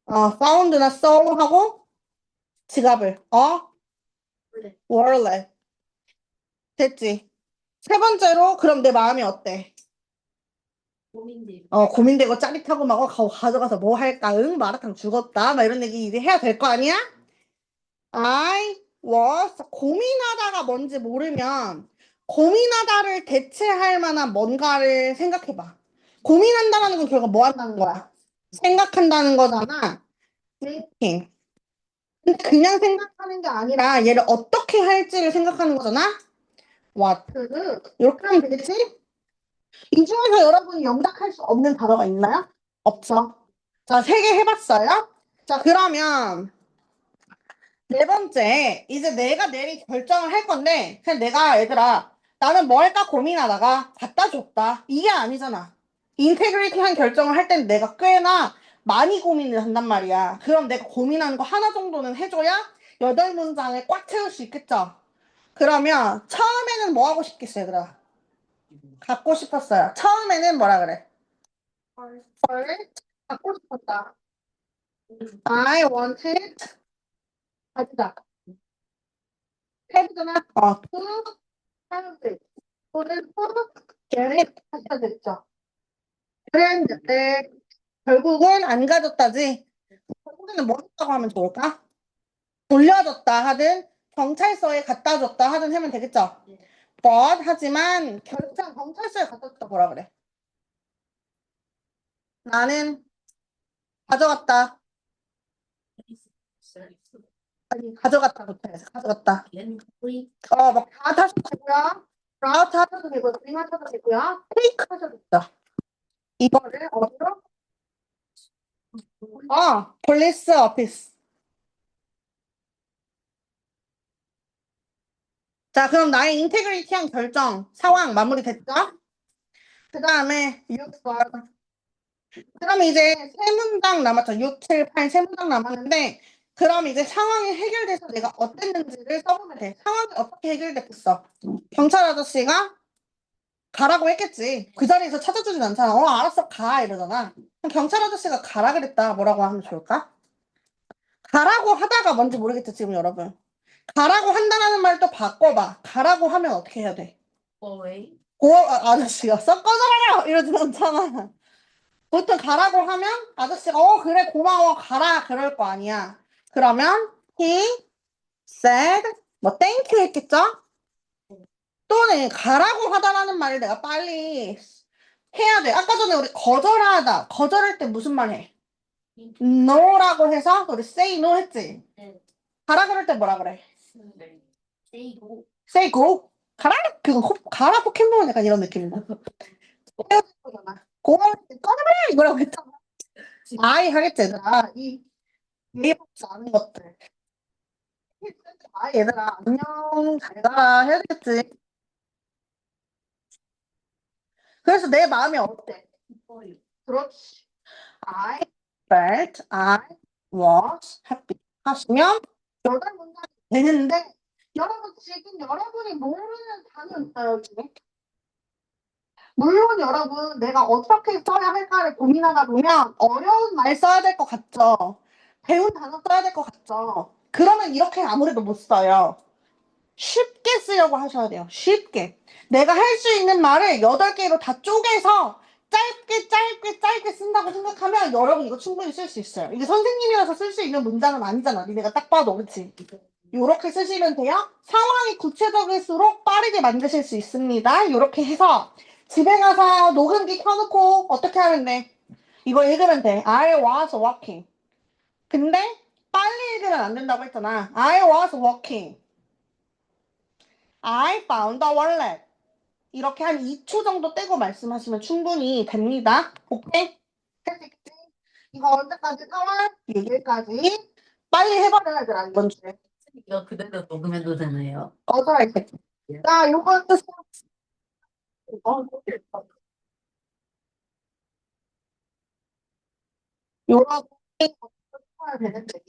found나 saw 하고 지갑을 wallet. 됐지? 세 번째로 그럼 내 마음이 어때? 고민돼. 고민되고 짜릿하고 막 가져가서 뭐 할까? 응, 마라탕 죽었다. 막 이런 얘기 이제 해야 될 거 아니야? I was 고민하다가 뭔지 모르면 고민하다를 대체할 만한 뭔가를 생각해봐. 고민한다는 건 결국 뭐 한다는 거야? 생각한다는 거잖아. thinking. 근데 그냥 생각하는 게 아니라 얘를 어떻게 할지를 생각하는 거잖아. what? 이렇게 하면 되겠지? 이 중에서 여러분이 영작할 수 없는 단어가 있나요? 없죠. 자, 3개 해봤어요? 자, 그러면 4번째, 이제 내가 내린 결정을 할 건데 그냥 내가 얘들아 나는 뭐 할까 고민하다가 갖다 줬다. 이게 아니잖아. 인테그리티 한 결정을 할 땐 내가 꽤나 많이 고민을 한단 말이야. 그럼 내가 고민하는 거 하나 정도는 해줘야 8문장을 꽉 채울 수 있겠죠. 그러면 처음에는 뭐 하고 싶겠어요, 얘들아? 갖고 싶었어요. 처음에는 뭐라 그래? first 갖고 싶었다. I wanted 가지다. have잖아. to have it. 또는 to get it 하셔야 되겠죠. 그랬는데 결국은 안 가졌다지. 결국에는 뭐 했다고 하면 좋을까? 돌려줬다 하든 경찰서에 갖다 줬다 하든 하면 되겠죠. but 하지만 결정 경찰서에 갖다 줬다 뭐라 그래? 나는 가져갔다. 아니 가져갔다 못해서 가져갔다. 막 다 하셔도 되고요. 라우트 하셔도 되고요. 링 하셔도 되고요. 테이크 하셔도 되죠. 이거를 어디로? 폴리스 오피스. 자, 그럼 나의 인테그리티한 결정 상황 마무리됐죠? 그 다음에 6번. 그럼 이제 세 문장 남았죠. 6, 7, 8 세 문장 남았는데 그럼 이제 상황이 해결돼서 내가 어땠는지를 써보면 돼. 상황이 어떻게 해결됐겠어? 경찰 아저씨가 가라고 했겠지. 그 자리에서 찾아주진 않잖아. 알았어, 가 이러잖아. 그럼 경찰 아저씨가 가라 그랬다. 뭐라고 하면 좋을까? 가라고 하다가 뭔지 모르겠죠, 지금 여러분. 가라고 한다는 말 또 바꿔봐. 가라고 하면 어떻게 해야 돼? 아저씨가 썩 꺼져라! 이러진 않잖아. 보통 가라고 하면 아저씨가 그래 고마워 가라 그럴 거 아니야. 그러면 he said 뭐 thank you 했겠죠? 또는 가라고 하다라는 말을 내가 빨리 해야 돼. 아까 전에 우리 거절하다 거절할 때 무슨 말 해? no라고 해서 우리 say no 했지? 가라 그럴 때 뭐라 그래? say go. 가라? 가라 포켓몬 약간 이런 느낌인데. 헤어질 거잖아. 고마울 때 꺼져버려 이거라고 했잖아. 아이 하겠지 얘들아. 이 예의롭지 않은 것들. 얘들아 안녕 잘 가라 해야 되겠지. 그래서 내 마음이 어때? 그렇지. I I was happy 하시면 여덟 문장이 되는데 여러분 지금 여러분이 모르는 단어 있어요 여기. 물론 여러분 내가 어떻게 써야 할까를 고민하다 보면 어려운 말 써야 될 것 같죠. 배운 단어 써야 될 것 같죠. 그러면 이렇게 아무래도 못 써요. 쉽게 쓰려고 하셔야 돼요. 쉽게. 내가 할 수 있는 말을 8개로 다 쪼개서 짧게 쓴다고 생각하면 여러분 이거 충분히 쓸 수 있어요. 이게 선생님이라서 쓸 수 있는 문장은 아니잖아. 니네가 딱 봐도 그치? 요렇게 쓰시면 돼요. 상황이 구체적일수록 빠르게 만드실 수 있습니다. 요렇게 해서 집에 가서 녹음기 켜놓고 어떻게 하면 돼? 이거 읽으면 돼. I was walking. 근데 빨리 읽으면 안 된다고 했잖아. I was walking. I found a wallet. 이렇게 한 2초 정도 떼고 말씀하시면 충분히 됩니다. 오케이? 할 수 있겠지? 이거 언제까지? 4월 6일까지 빨리 해버려야 되더라 이번 주에. 이거 그대로 녹음해도 되나요? 거절할게. 자, 요거 요렇게 써야 되는데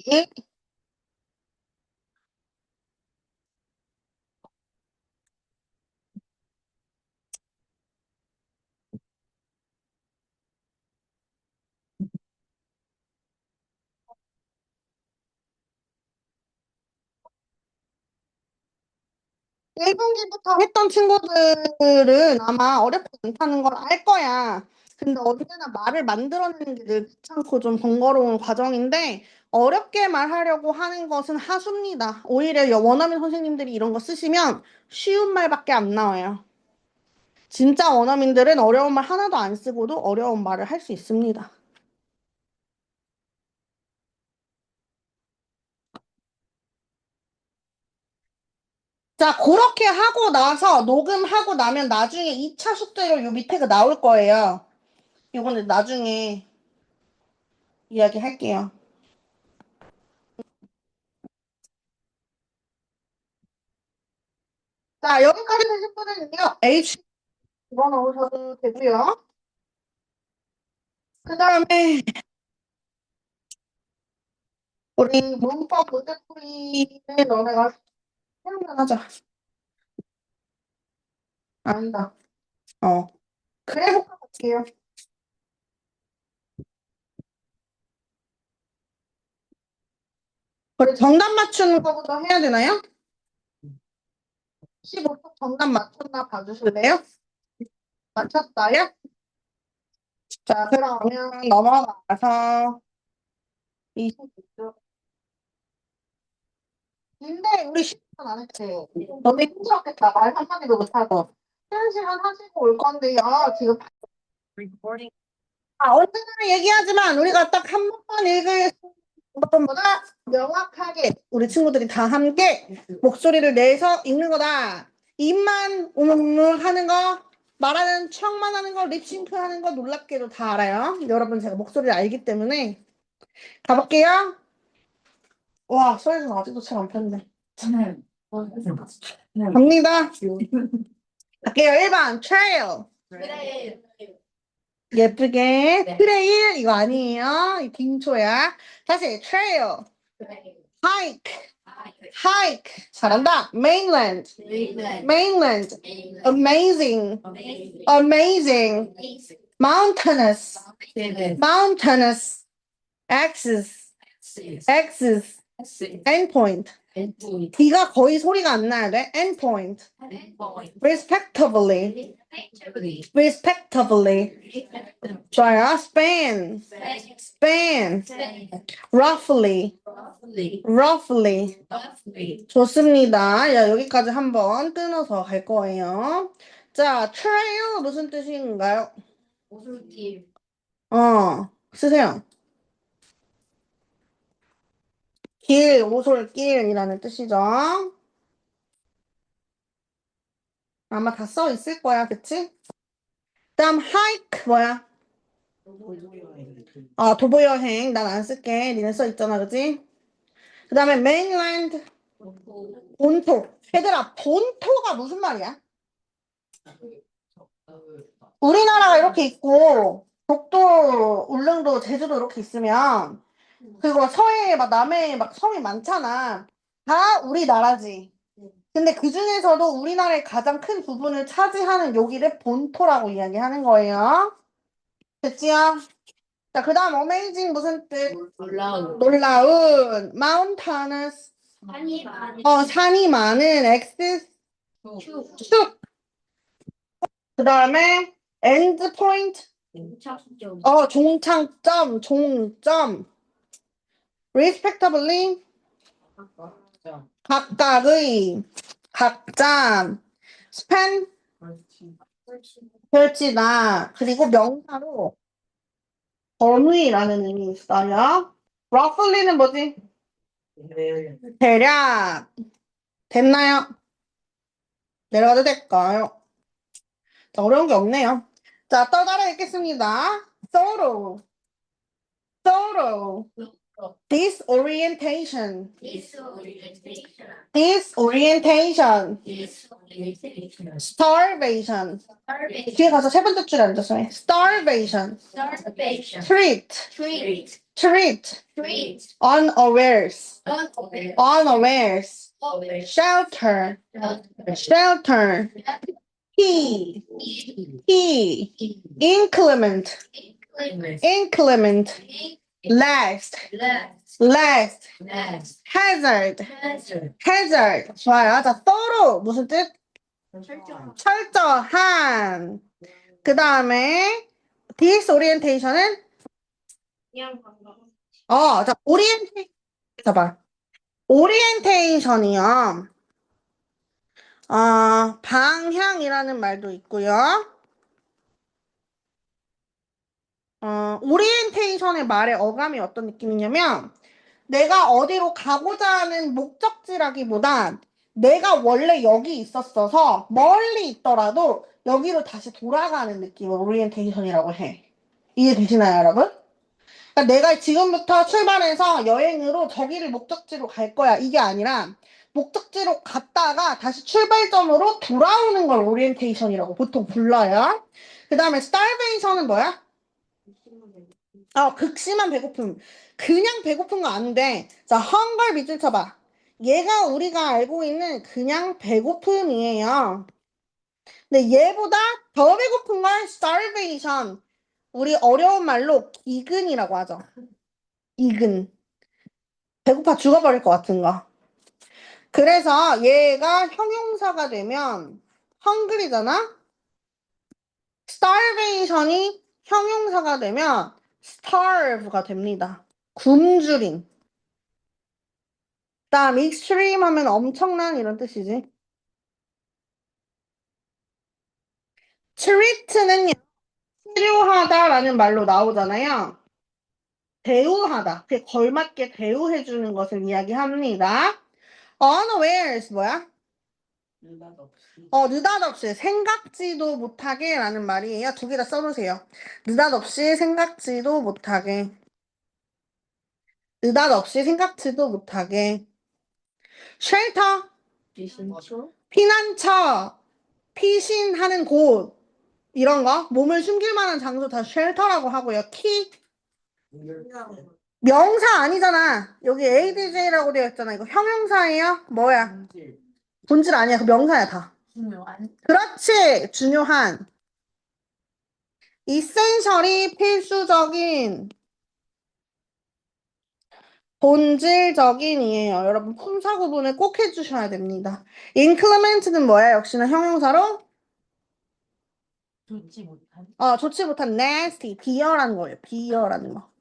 1분기부터 했던 친구들은 아마 어렵지 않다는 걸 알 거야. 근데 언제나 말을 만들어내는 게 늘 귀찮고 좀 번거로운 과정인데 어렵게 말하려고 하는 것은 하수입니다. 오히려 원어민 선생님들이 이런 거 쓰시면 쉬운 말밖에 안 나와요. 진짜 원어민들은 어려운 말 하나도 안 쓰고도 어려운 말을 할 수 있습니다. 자, 그렇게 하고 나서 녹음하고 나면 나중에 2차 숙제로 요 밑에가 나올 거예요. 이거는 나중에 이야기할게요. 자, 여기까지 되신 분은요, H 집어넣으셔도 되고요. 그 다음에 우리 문법 문제풀이를 너네가 해보면 하자. 아니다. 그래 볼게요. 그래, 정답 맞추는 거부터 해야 되나요? 15쪽 정답 맞췄나 봐주실래요? 맞췄어요? 자, 그러면 넘어가서 26쪽. 근데 우리 10분 안 했지. 너네 힘들었겠다. 말 한마디도 못하고. 1시간 하시고 올 건데요. 지금 언제나 얘기하지만 우리가 딱 한 번만 읽을 것보다 명확하게 우리 친구들이 다 함께 목소리를 내서 읽는 거다. 입만 우물우물 하는 거, 말하는 척만 하는 거, 립싱크 하는 거 놀랍게도 다 알아요. 여러분 제가 목소리를 알기 때문에 가볼게요. 와, 소리는 아직도 잘 안 폈네. 갑니다. 갈게요. 1번 trail. 예쁘게 트레일 이거 아니에요. 이 빙초야. 다시 trail, hike, hike. 잘한다. mainland, mainland. amazing, amazing. mountainous, mountainous. axis, axis. endpoint. D가 거의 소리가 안 나야 돼. endpoint. respectively, respectively. 좋아요. span, span. roughly, roughly. 좋습니다. 야, 여기까지 한번 끊어서 갈 거예요. 자, trail 무슨 뜻인가요? 쓰세요. 길, 오솔길이라는 뜻이죠. 아마 다 써 있을 거야, 그치? 다음 hike 뭐야? 도보 여행. 난 안 쓸게. 니네 써 있잖아, 그치? 그 다음에 mainland 본토. 얘들아, 본토가 무슨 말이야? 우리나라가 이렇게 있고 독도, 울릉도, 제주도 이렇게 있으면 그리고 서해에 막 남해에 막 섬이 많잖아. 다 우리나라지. 근데 그 중에서도 우리나라의 가장 큰 부분을 차지하는 여기를 본토라고 이야기하는 거예요. 됐지요? 자, 그 다음 amazing 무슨 뜻? 놀라운. mountainous. 산이 많은. axis. 숲. 그 다음에 end point. 종착점. 종점. respectively. 각각의. 각자. span. 펼치다. 그리고 명사로 범위라는 의미 있어요. roughly는 뭐지? 대략. 됐나요? 내려가도 될까요? 자, 어려운 게 없네요. 자, 또 따라 읽겠습니다. sorrow, sorrow, disorientation, disorientation, starvation. 뒤에 가서 세 번째 줄에 앉아서 해. starvation, treat, treat, unawares, unawares, shelter, shelter, he, inclement, inclement, last, last, hazard, hazard. 좋아요. 자, thorough 무슨 뜻? 철저한. 그 다음에 disorientation은 자, 봐봐. orientation이요. 방향이라는 말도 있고요. 오리엔테이션의 말의 어감이 어떤 느낌이냐면 내가 어디로 가고자 하는 목적지라기보단 내가 원래 여기 있었어서 멀리 있더라도 여기로 다시 돌아가는 느낌을 오리엔테이션이라고 해. 이해되시나요, 여러분? 그러니까 내가 지금부터 출발해서 여행으로 저기를 목적지로 갈 거야. 이게 아니라 목적지로 갔다가 다시 출발점으로 돌아오는 걸 오리엔테이션이라고 보통 불러요. 그 다음에 starvation은 뭐야? 극심한 배고픔. 그냥 배고픈 거 아닌데, 자, hunger 밑줄 쳐봐. 얘가 우리가 알고 있는 그냥 배고픔이에요. 근데 얘보다 더 배고픈 걸 starvation. 우리 어려운 말로 기근이라고 하죠. 기근. 배고파 죽어버릴 것 같은 거. 그래서 얘가 형용사가 되면 hungry잖아? starvation이 형용사가 되면 starve가 됩니다. 굶주림. 그다음 extreme 하면 엄청난 이런 뜻이지. treat는요. 치료하다라는 말로 나오잖아요. 대우하다. 그게 걸맞게 대우해주는 것을 이야기합니다. unawares 뭐야? 느닷없이 생각지도 못하게 라는 말이에요. 두 개 다 써놓으세요. 느닷없이 생각지도 못하게. 느닷없이 생각지도 못하게. 쉘터 피난처 피신하는 곳 이런 거 몸을 숨길 만한 장소 다 쉘터라고 하고요. 키 명사 아니잖아. 여기 ADJ라고 되어 있잖아. 이거 형용사예요? 뭐야? 본질 아니야. 그 명사야 다. 중요한. 그렇지. 중요한. essential이 필수적인. 본질적인이에요. 여러분 품사 구분을 꼭 해주셔야 됩니다. inclement는 뭐야? 역시나 형용사로 좋지 못한. 좋지 못한 nasty, 비열한 거예요. 비열한 거.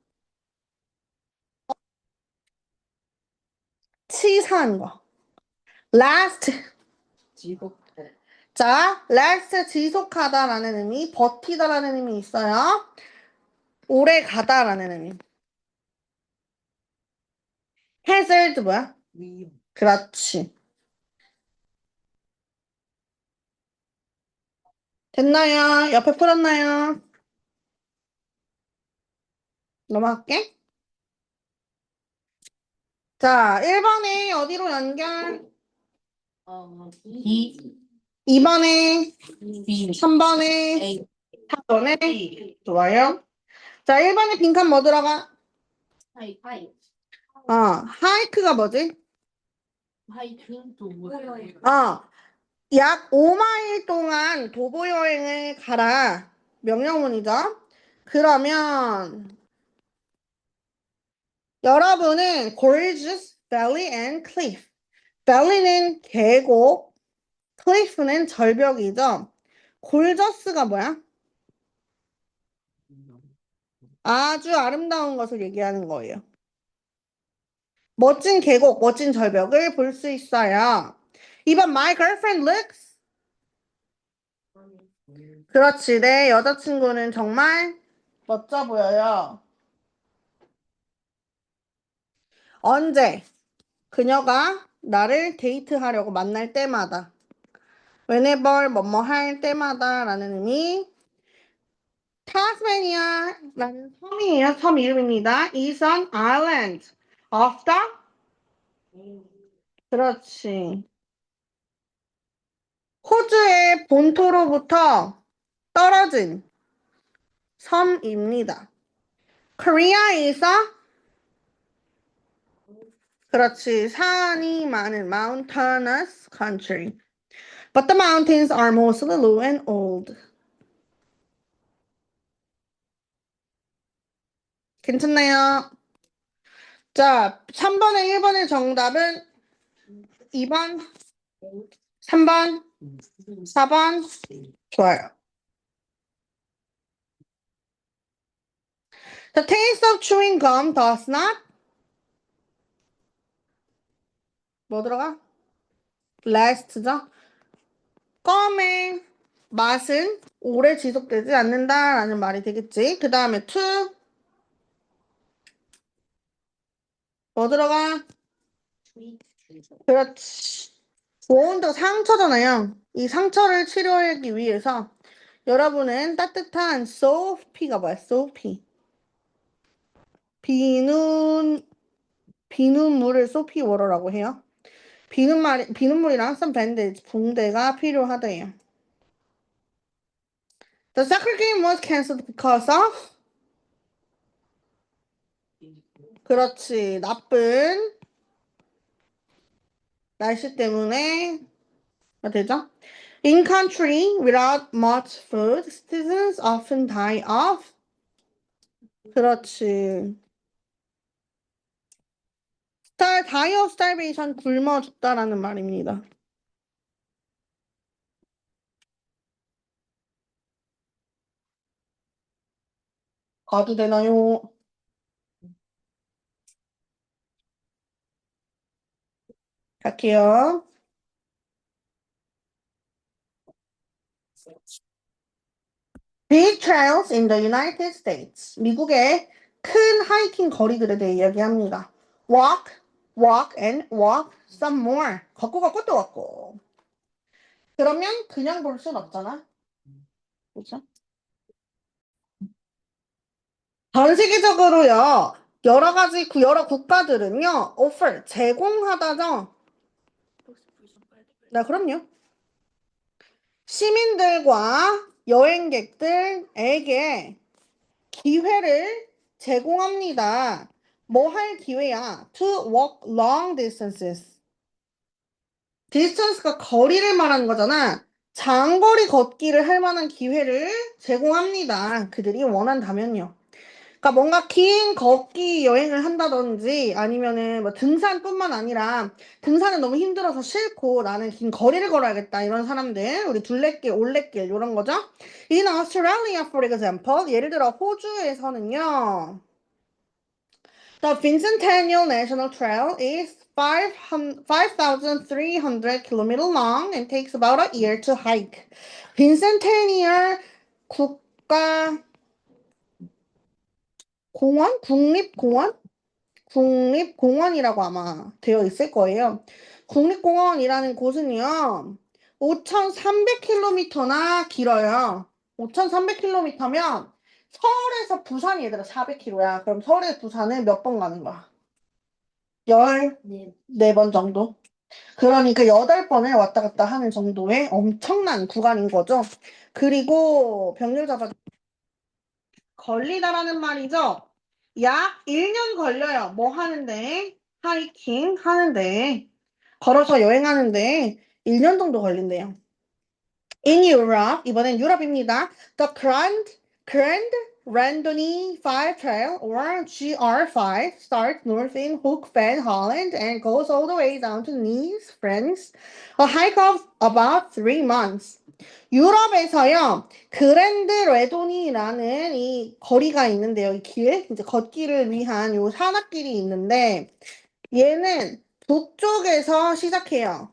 치사한 거. last. 지속도. 자, last 지속하다라는 의미, 버티다라는 의미 있어요. 오래 가다라는 의미. hazard 뭐야? 위험. 그렇지. 됐나요? 옆에 풀었나요? 넘어갈게. 자, 1번에 어디로 연결? B, 2번에, B, 3번에, A, 4번에. 좋아요. 자, 1번에 빈칸 뭐 들어가? 하이, 하이크가 뭐지? 하이킹 도구. 약 5마일 동안 도보 여행을 가라. 명령문이죠. 그러면 여러분은 gorgeous valley and cliff. valley는 계곡, cliff는 절벽이죠. gorgeous가 뭐야? 아주 아름다운 것을 얘기하는 거예요. 멋진 계곡, 멋진 절벽을 볼 수 있어요. 2번 my girlfriend looks. 그렇지. 내 여자친구는 정말 멋져 보여요. 언제? 그녀가 나를 데이트하려고 만날 때마다. whenever 뭐뭐 할 때마다 라는 의미. 타스마니아라는 섬이에요. 섬 이름입니다. is an island of the. 그렇지. 호주의 본토로부터 떨어진 섬입니다. Korea is a. 그렇지. 산이 많은 mountainous country. But the mountains are mostly low and old. 괜찮나요? 자, 3번에 1번의 정답은 2번, 3번, 4번. 좋아요. The taste of chewing gum does not. 뭐 들어가? last죠? 껌의 맛은 오래 지속되지 않는다라는 말이 되겠지. 그 다음에 to. 뭐 들어가? 그렇지. wound 상처잖아요. 이 상처를 치료하기 위해서 여러분은 따뜻한 소피가 뭐야? 소피. 비눗물을 소피 워터라고 해요. 비눗물이랑 some bandage, 붕대가 필요하대요. The soccer game was cancelled because of. 그렇지. 나쁜 날씨 때문에 되죠? In country without much food, citizens often die of. 그렇지. die of starvation, 굶어 죽다라는 말입니다. 가도 되나요? 갈게요. Big trails in the United States. 미국의 큰 하이킹 거리들에 대해 이야기합니다. Walk, walk and walk some more. 걷고 또 걷고. 그러면 그냥 볼 순 없잖아. 그렇죠? 전 세계적으로요. 여러 국가들은요. offer, 제공하다죠. 네, 그럼요. 시민들과 여행객들에게 기회를 제공합니다. 뭐 할 기회야? To walk long distances. distance가 거리를 말하는 거잖아. 장거리 걷기를 할 만한 기회를 제공합니다. 그들이 원한다면요. 그러니까 뭔가 긴 걷기 여행을 한다든지 아니면은 뭐 등산뿐만 아니라 등산은 너무 힘들어서 싫고 나는 긴 거리를 걸어야겠다 이런 사람들 우리 둘레길 올레길 이런 거죠. In Australia, for example, 예를 들어 호주에서는요. The Bicentennial National Trail is 5,300 kilometers long and takes about a year to hike. Bicentennial 국가 공원? 국립공원? 국립공원이라고 아마 되어 있을 거예요. 국립공원이라는 곳은요, 5,300km나 길어요. 5,300km면 서울에서 부산이 얘들아 400km야. 그럼 서울에서 부산은 몇 번 가는 거야? 14번 정도? 그러니까 8번을 왔다 갔다 하는 정도의 엄청난 구간인 거죠. 그리고 병렬 잡아 걸리다라는 말이죠. 약 1년 걸려요. 뭐 하는데? 하이킹 하는데. 걸어서 여행하는데 1년 정도 걸린대요. In Europe, 이번엔 유럽입니다. The Grand Randonnée 5 Trail, or GR5, starts north in Hoek van Holland and goes all the way down to Nice, France. A hike of about 3 months. 유럽에서요, 그랜드 레도니라는 이 거리가 있는데요. 이 길, 이제 걷기를 위한 요 산악길이 있는데, 얘는 북쪽에서 시작해요.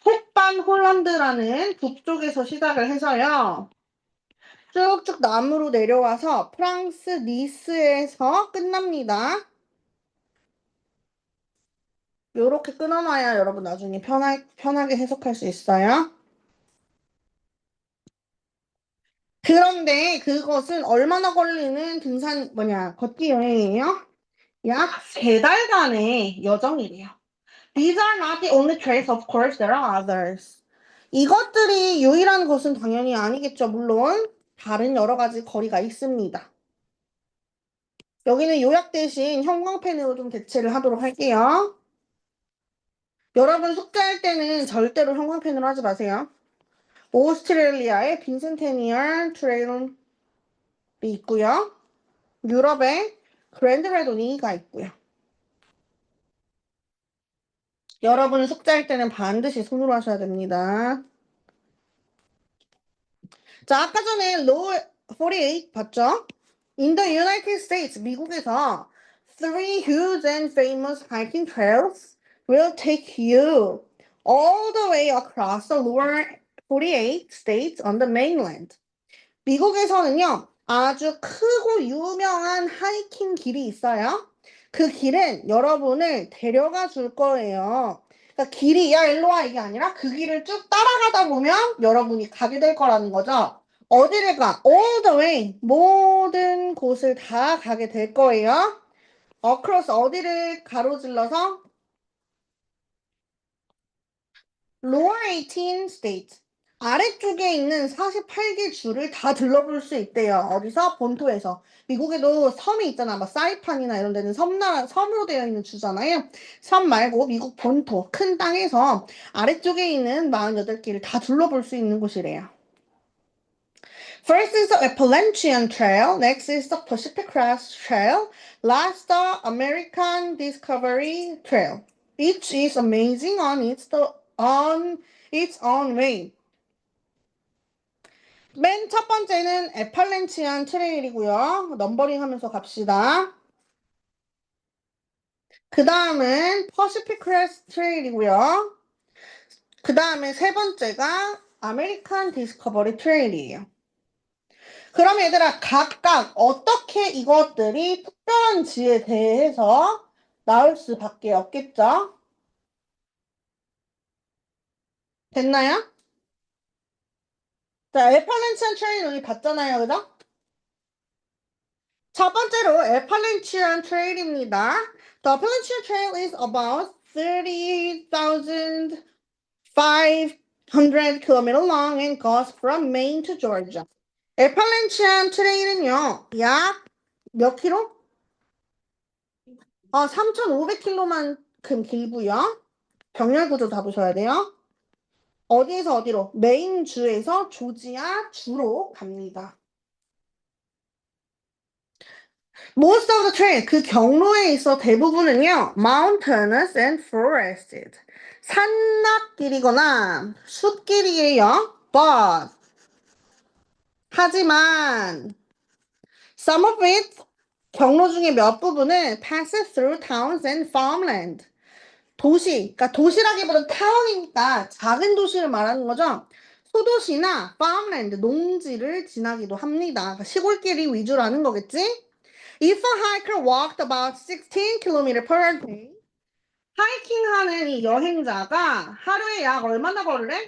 흑반 홀란드라는 북쪽에서 시작을 해서요. 쭉쭉 남으로 내려와서 프랑스 니스에서 끝납니다. 요렇게 끊어놔야 여러분 나중에 편하게 해석할 수 있어요. 그런데 그것은 얼마나 걸리는 걷기 여행이에요? 약 3달간의 여정이래요. These are not the only trails, of course, there are others. 이것들이 유일한 것은 당연히 아니겠죠. 물론 다른 여러 가지 거리가 있습니다. 여기는 요약 대신 형광펜으로 좀 대체를 하도록 할게요. 여러분 숙제할 때는 절대로 형광펜으로 하지 마세요. 오스트레일리아의 빈센테니얼 트레일이 있고요. 유럽의 그랜드 레도니가 있고요. 여러분 숙제할 때는 반드시 손으로 하셔야 됩니다. 자, 아까 전에 Law 48 봤죠? In the United States, 미국에서 3 huge and famous hiking trails will take you all the way across the lower 48 states on the mainland. 미국에서는요, 아주 크고 유명한 하이킹 길이 있어요. 그 길은 여러분을 데려가 줄 거예요. 그러니까 길이 야 일로 와 이게 아니라 그 길을 쭉 따라가다 보면 여러분이 가게 될 거라는 거죠. 어디를 가? All the way. 모든 곳을 다 가게 될 거예요. across 어디를 가로질러서? Lower 18 states. 아래쪽에 있는 48개 주를 다 둘러볼 수 있대요. 어디서? 본토에서. 미국에도 섬이 있잖아. 막 사이판이나 이런 데는 섬으로 되어 있는 주잖아요. 섬 말고 미국 본토, 큰 땅에서 아래쪽에 있는 48개를 다 둘러볼 수 있는 곳이래요. First is the Appalachian Trail. Next is the Pacific Crest Trail. Last, the American Discovery Trail. Each is amazing on its own way. 맨 첫 번째는 애팔렌치안 트레일이고요. 넘버링 하면서 갑시다. 그 다음은 퍼시픽 크레스트 트레일이고요. 그 다음에 세 번째가 아메리칸 디스커버리 트레일이에요. 그럼 얘들아 각각 어떻게 이것들이 특별한지에 대해서 나올 수밖에 없겠죠? 됐나요? 자, 애팔렌치안 트레일 우리 봤잖아요, 그죠? 첫 번째로 애팔렌치안 트레일입니다. The Appalachian Trail is about 30,500 km long and goes from Maine to Georgia. 애팔렌치안 트레일은요, 약 몇 킬로? 3,500km만큼 길고요. 병렬 구조 잡으셔야 돼요. 어디에서 어디로? 메인 주에서 조지아 주로 갑니다. Most of the trail, 그 경로에 있어 대부분은요, mountainous and forested. 산낙길이거나 숲길이에요. But, 하지만, some of it, 경로 중에 몇 부분은 passes through towns and farmland. 도시, 그러니까 도시라기보다는 타운이니까 작은 도시를 말하는 거죠. 소도시나 farmland, 농지를 지나기도 합니다. 그러니까 시골길이 위주라는 거겠지? If a hiker walked about 16 km per day, 하이킹하는 이 여행자가 하루에 약 얼마나 걸으래?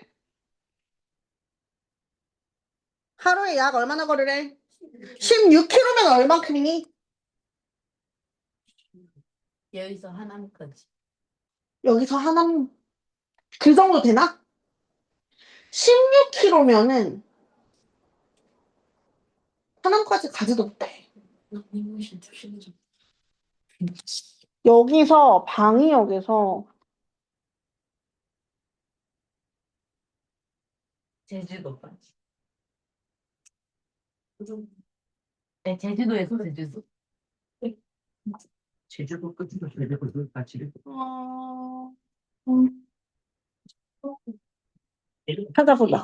하루에 약 얼마나 걸으래? 16km면 얼마큼이니? 여기서 하남까지. 여기서 하남 그 정도 되나? 16km면은 하남까지 가지도 못해. 여기서 방위역에서 제주도까지. 네, 제주도에서 제주도. 제주도 끝으로 제주도까지 찾아보자.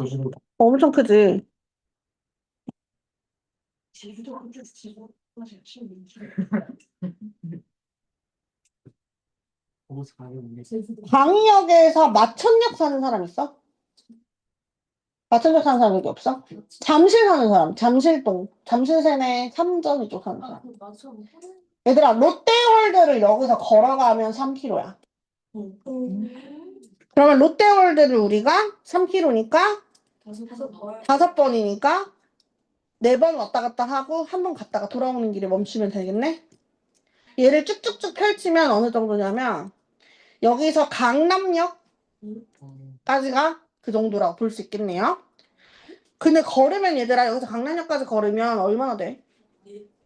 엄청 크지? 제주도 끝에서 제주도 방위역에서 마천역 사는 사람 있어? 마천역 사는 사람 여기 없어? 잠실 사는 사람, 잠실동, 잠실세내 삼전 이쪽 사는 사람. 얘들아, 롯데월드를 여기서 걸어가면 3km야. 그러면 롯데월드를 우리가 3km니까 5번이니까 4번 왔다 갔다 하고 한 번 갔다가 돌아오는 길에 멈추면 되겠네? 얘를 쭉쭉쭉 펼치면 어느 정도냐면 여기서 강남역까지가 그 정도라고 볼 수 있겠네요. 근데 걸으면 얘들아 여기서 강남역까지 걸으면 얼마나 돼?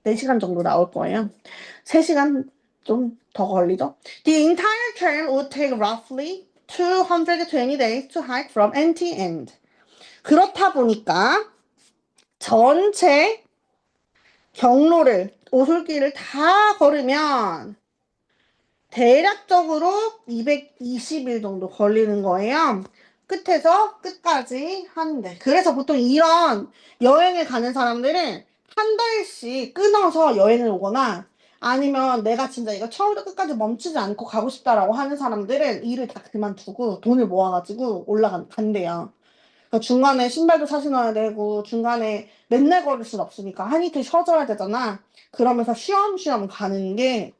4시간 정도 나올 거예요. 3시간 좀 더 걸리죠? The entire trail would take roughly 220 days to hike from end to end. 그렇다 보니까 전체 경로를 오솔길을 다 걸으면 대략적으로 220일 정도 걸리는 거예요. 끝에서 끝까지 하는데. 그래서 보통 이런 여행을 가는 사람들은 한 달씩 끊어서 여행을 오거나 아니면 내가 진짜 이거 처음부터 끝까지 멈추지 않고 가고 싶다라고 하는 사람들은 일을 다 그만두고 돈을 모아가지고 간대요. 그러니까 중간에 신발도 사시 넣어야 되고 중간에 맨날 걸을 순 없으니까 한 이틀 쉬어줘야 되잖아. 그러면서 쉬엄쉬엄 가는 게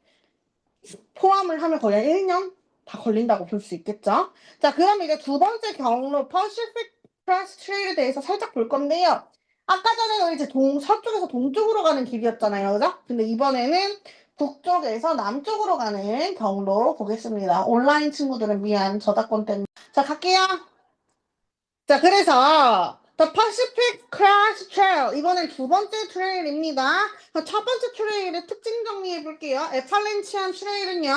포함을 하면 거의 1년 다 걸린다고 볼 수 있겠죠. 자, 그럼 이제 두 번째 경로 퍼시픽 크레스트 트레일에 대해서 살짝 볼 건데요. 아까 전에는 이제 서쪽에서 동쪽으로 가는 길이었잖아요, 그죠? 근데 이번에는 북쪽에서 남쪽으로 가는 경로 보겠습니다. 온라인 친구들은 미안, 저작권 때문에. 자, 갈게요. 자, 그래서 The Pacific Crest Trail 이번엔 두 번째 트레일입니다. 첫 번째 트레일의 특징 정리해 볼게요. 애팔렌치안 트레일은요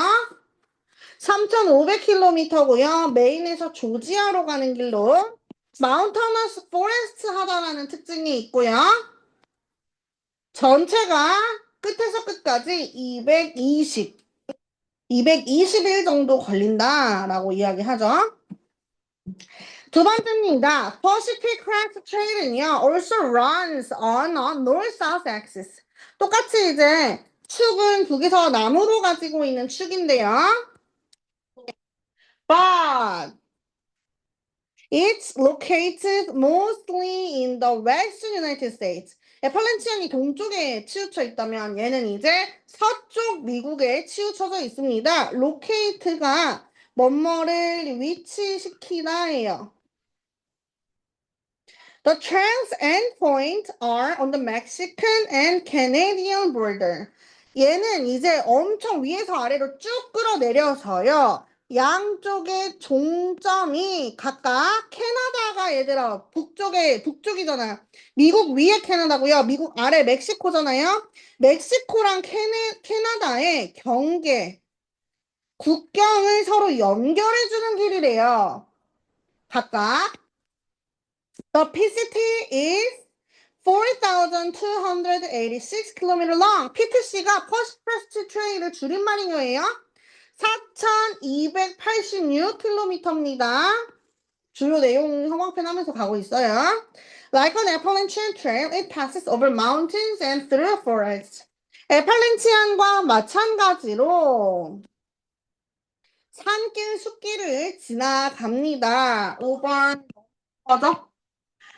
3,500km고요. 메인에서 조지아로 가는 길로 마운터너스 포레스트 하다라는 특징이 있고요. 전체가 끝에서 끝까지 220일 정도 걸린다라고 이야기하죠. 두 번째입니다. Pacific Crest Trail은요, also runs on a north-south axis. 똑같이 이제 축은 북에서 남으로 가지고 있는 축인데요. But it's located mostly in the western United States. 애팔렌치안이 동쪽에 치우쳐 있다면 얘는 이제 서쪽 미국에 치우쳐져 있습니다. locate가 뭐뭐를 위치시키다예요. The trail's endpoints are on the Mexican and Canadian border. 얘는 이제 엄청 위에서 아래로 쭉 끌어내려서요. 양쪽의 종점이 각각 캐나다가 얘들아 북쪽이잖아요. 미국 위에 캐나다고요. 미국 아래 멕시코잖아요. 멕시코랑 캐나다의 경계, 국경을 서로 연결해주는 길이래요. 각각. The PCT is 4,286 km long. PTC가 Pacific Crest Trail의 줄임말이에요. 4,286km입니다. 주요 내용 형광펜 하면서 가고 있어요. Like an Appalachian trail, it passes over mountains and through forests. 애팔렌치안과 마찬가지로 산길, 숲길을 지나갑니다. 5번 맞아?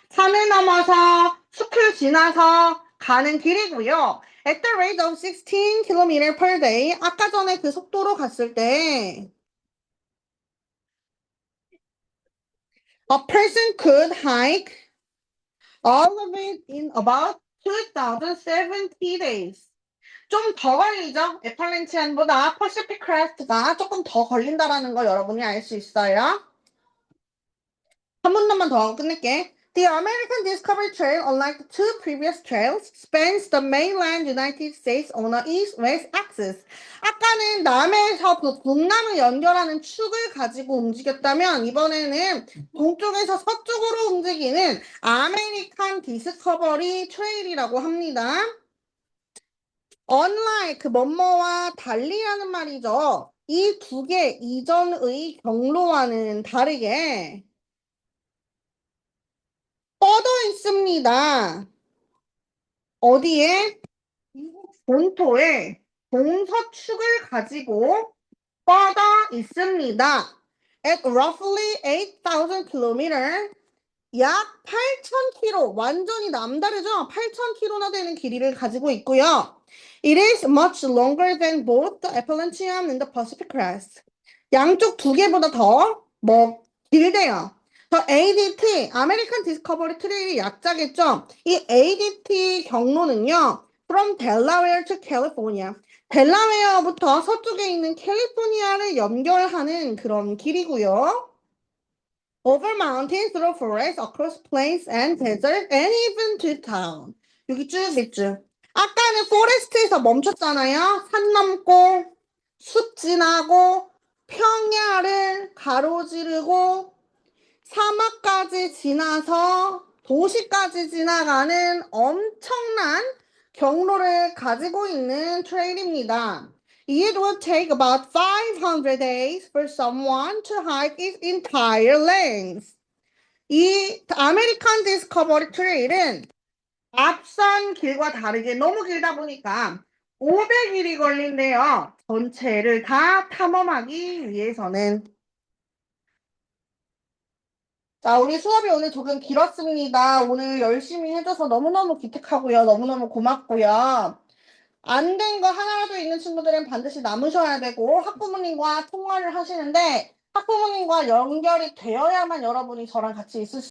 산을 넘어서 숲을 지나서 가는 길이고요. At the rate of 16 km per day. 아까 전에 그 속도로 갔을 때 a person could hike all of it in about 2070 days. 좀 더 걸리죠? 애팔렌치안보다 Pacific Crest가 조금 더 걸린다라는 거 여러분이 알 수 있어요. 한 문단만 더 하고 끝낼게. The American Discovery Trail, unlike the two previous trails, spans the mainland United States on a east-west axis. 아까는 남에서 북남을 연결하는 축을 가지고 움직였다면 이번에는 동쪽에서 서쪽으로 움직이는 아메리칸 디스커버리 트레일이라고 합니다. Unlike 뭐뭐와 달리라는 말이죠. 이 두 개 이전의 경로와는 다르게 뻗어 있습니다. 어디에? 미국 본토에 동서축을 가지고 뻗어 있습니다. At roughly 8,000 km, 약 8,000km, 완전히 남다르죠? 8,000km나 되는 길이를 가지고 있고요. It is much longer than both the Appalachian and the Pacific Crest. 양쪽 두 개보다 더 길대요. 저 ADT, American Discovery Trail이 약자겠죠? 이 ADT 경로는요, from Delaware to California. 델라웨어부터 서쪽에 있는 캘리포니아를 연결하는 그런 길이고요. Over mountains, through forests, across plains and deserts, and even to town. 여기 쭉 있죠. 아까는 포레스트에서 멈췄잖아요. 산 넘고, 숲 지나고, 평야를 가로지르고, 사막까지 지나서 도시까지 지나가는 엄청난 경로를 가지고 있는 트레일입니다. It would take about 500 days for someone to hike its entire length. 이 아메리칸 디스커버리 트레일은 앞선 길과 다르게 너무 길다 보니까 500일이 걸린대요. 전체를 다 탐험하기 위해서는. 자, 우리 수업이 오늘 조금 길었습니다. 오늘 열심히 해줘서 너무너무 기특하고요. 너무너무 고맙고요. 안 된 거 하나라도 있는 친구들은 반드시 남으셔야 되고 학부모님과 통화를 하시는데 학부모님과 연결이 되어야만 여러분이 저랑 같이 있을 수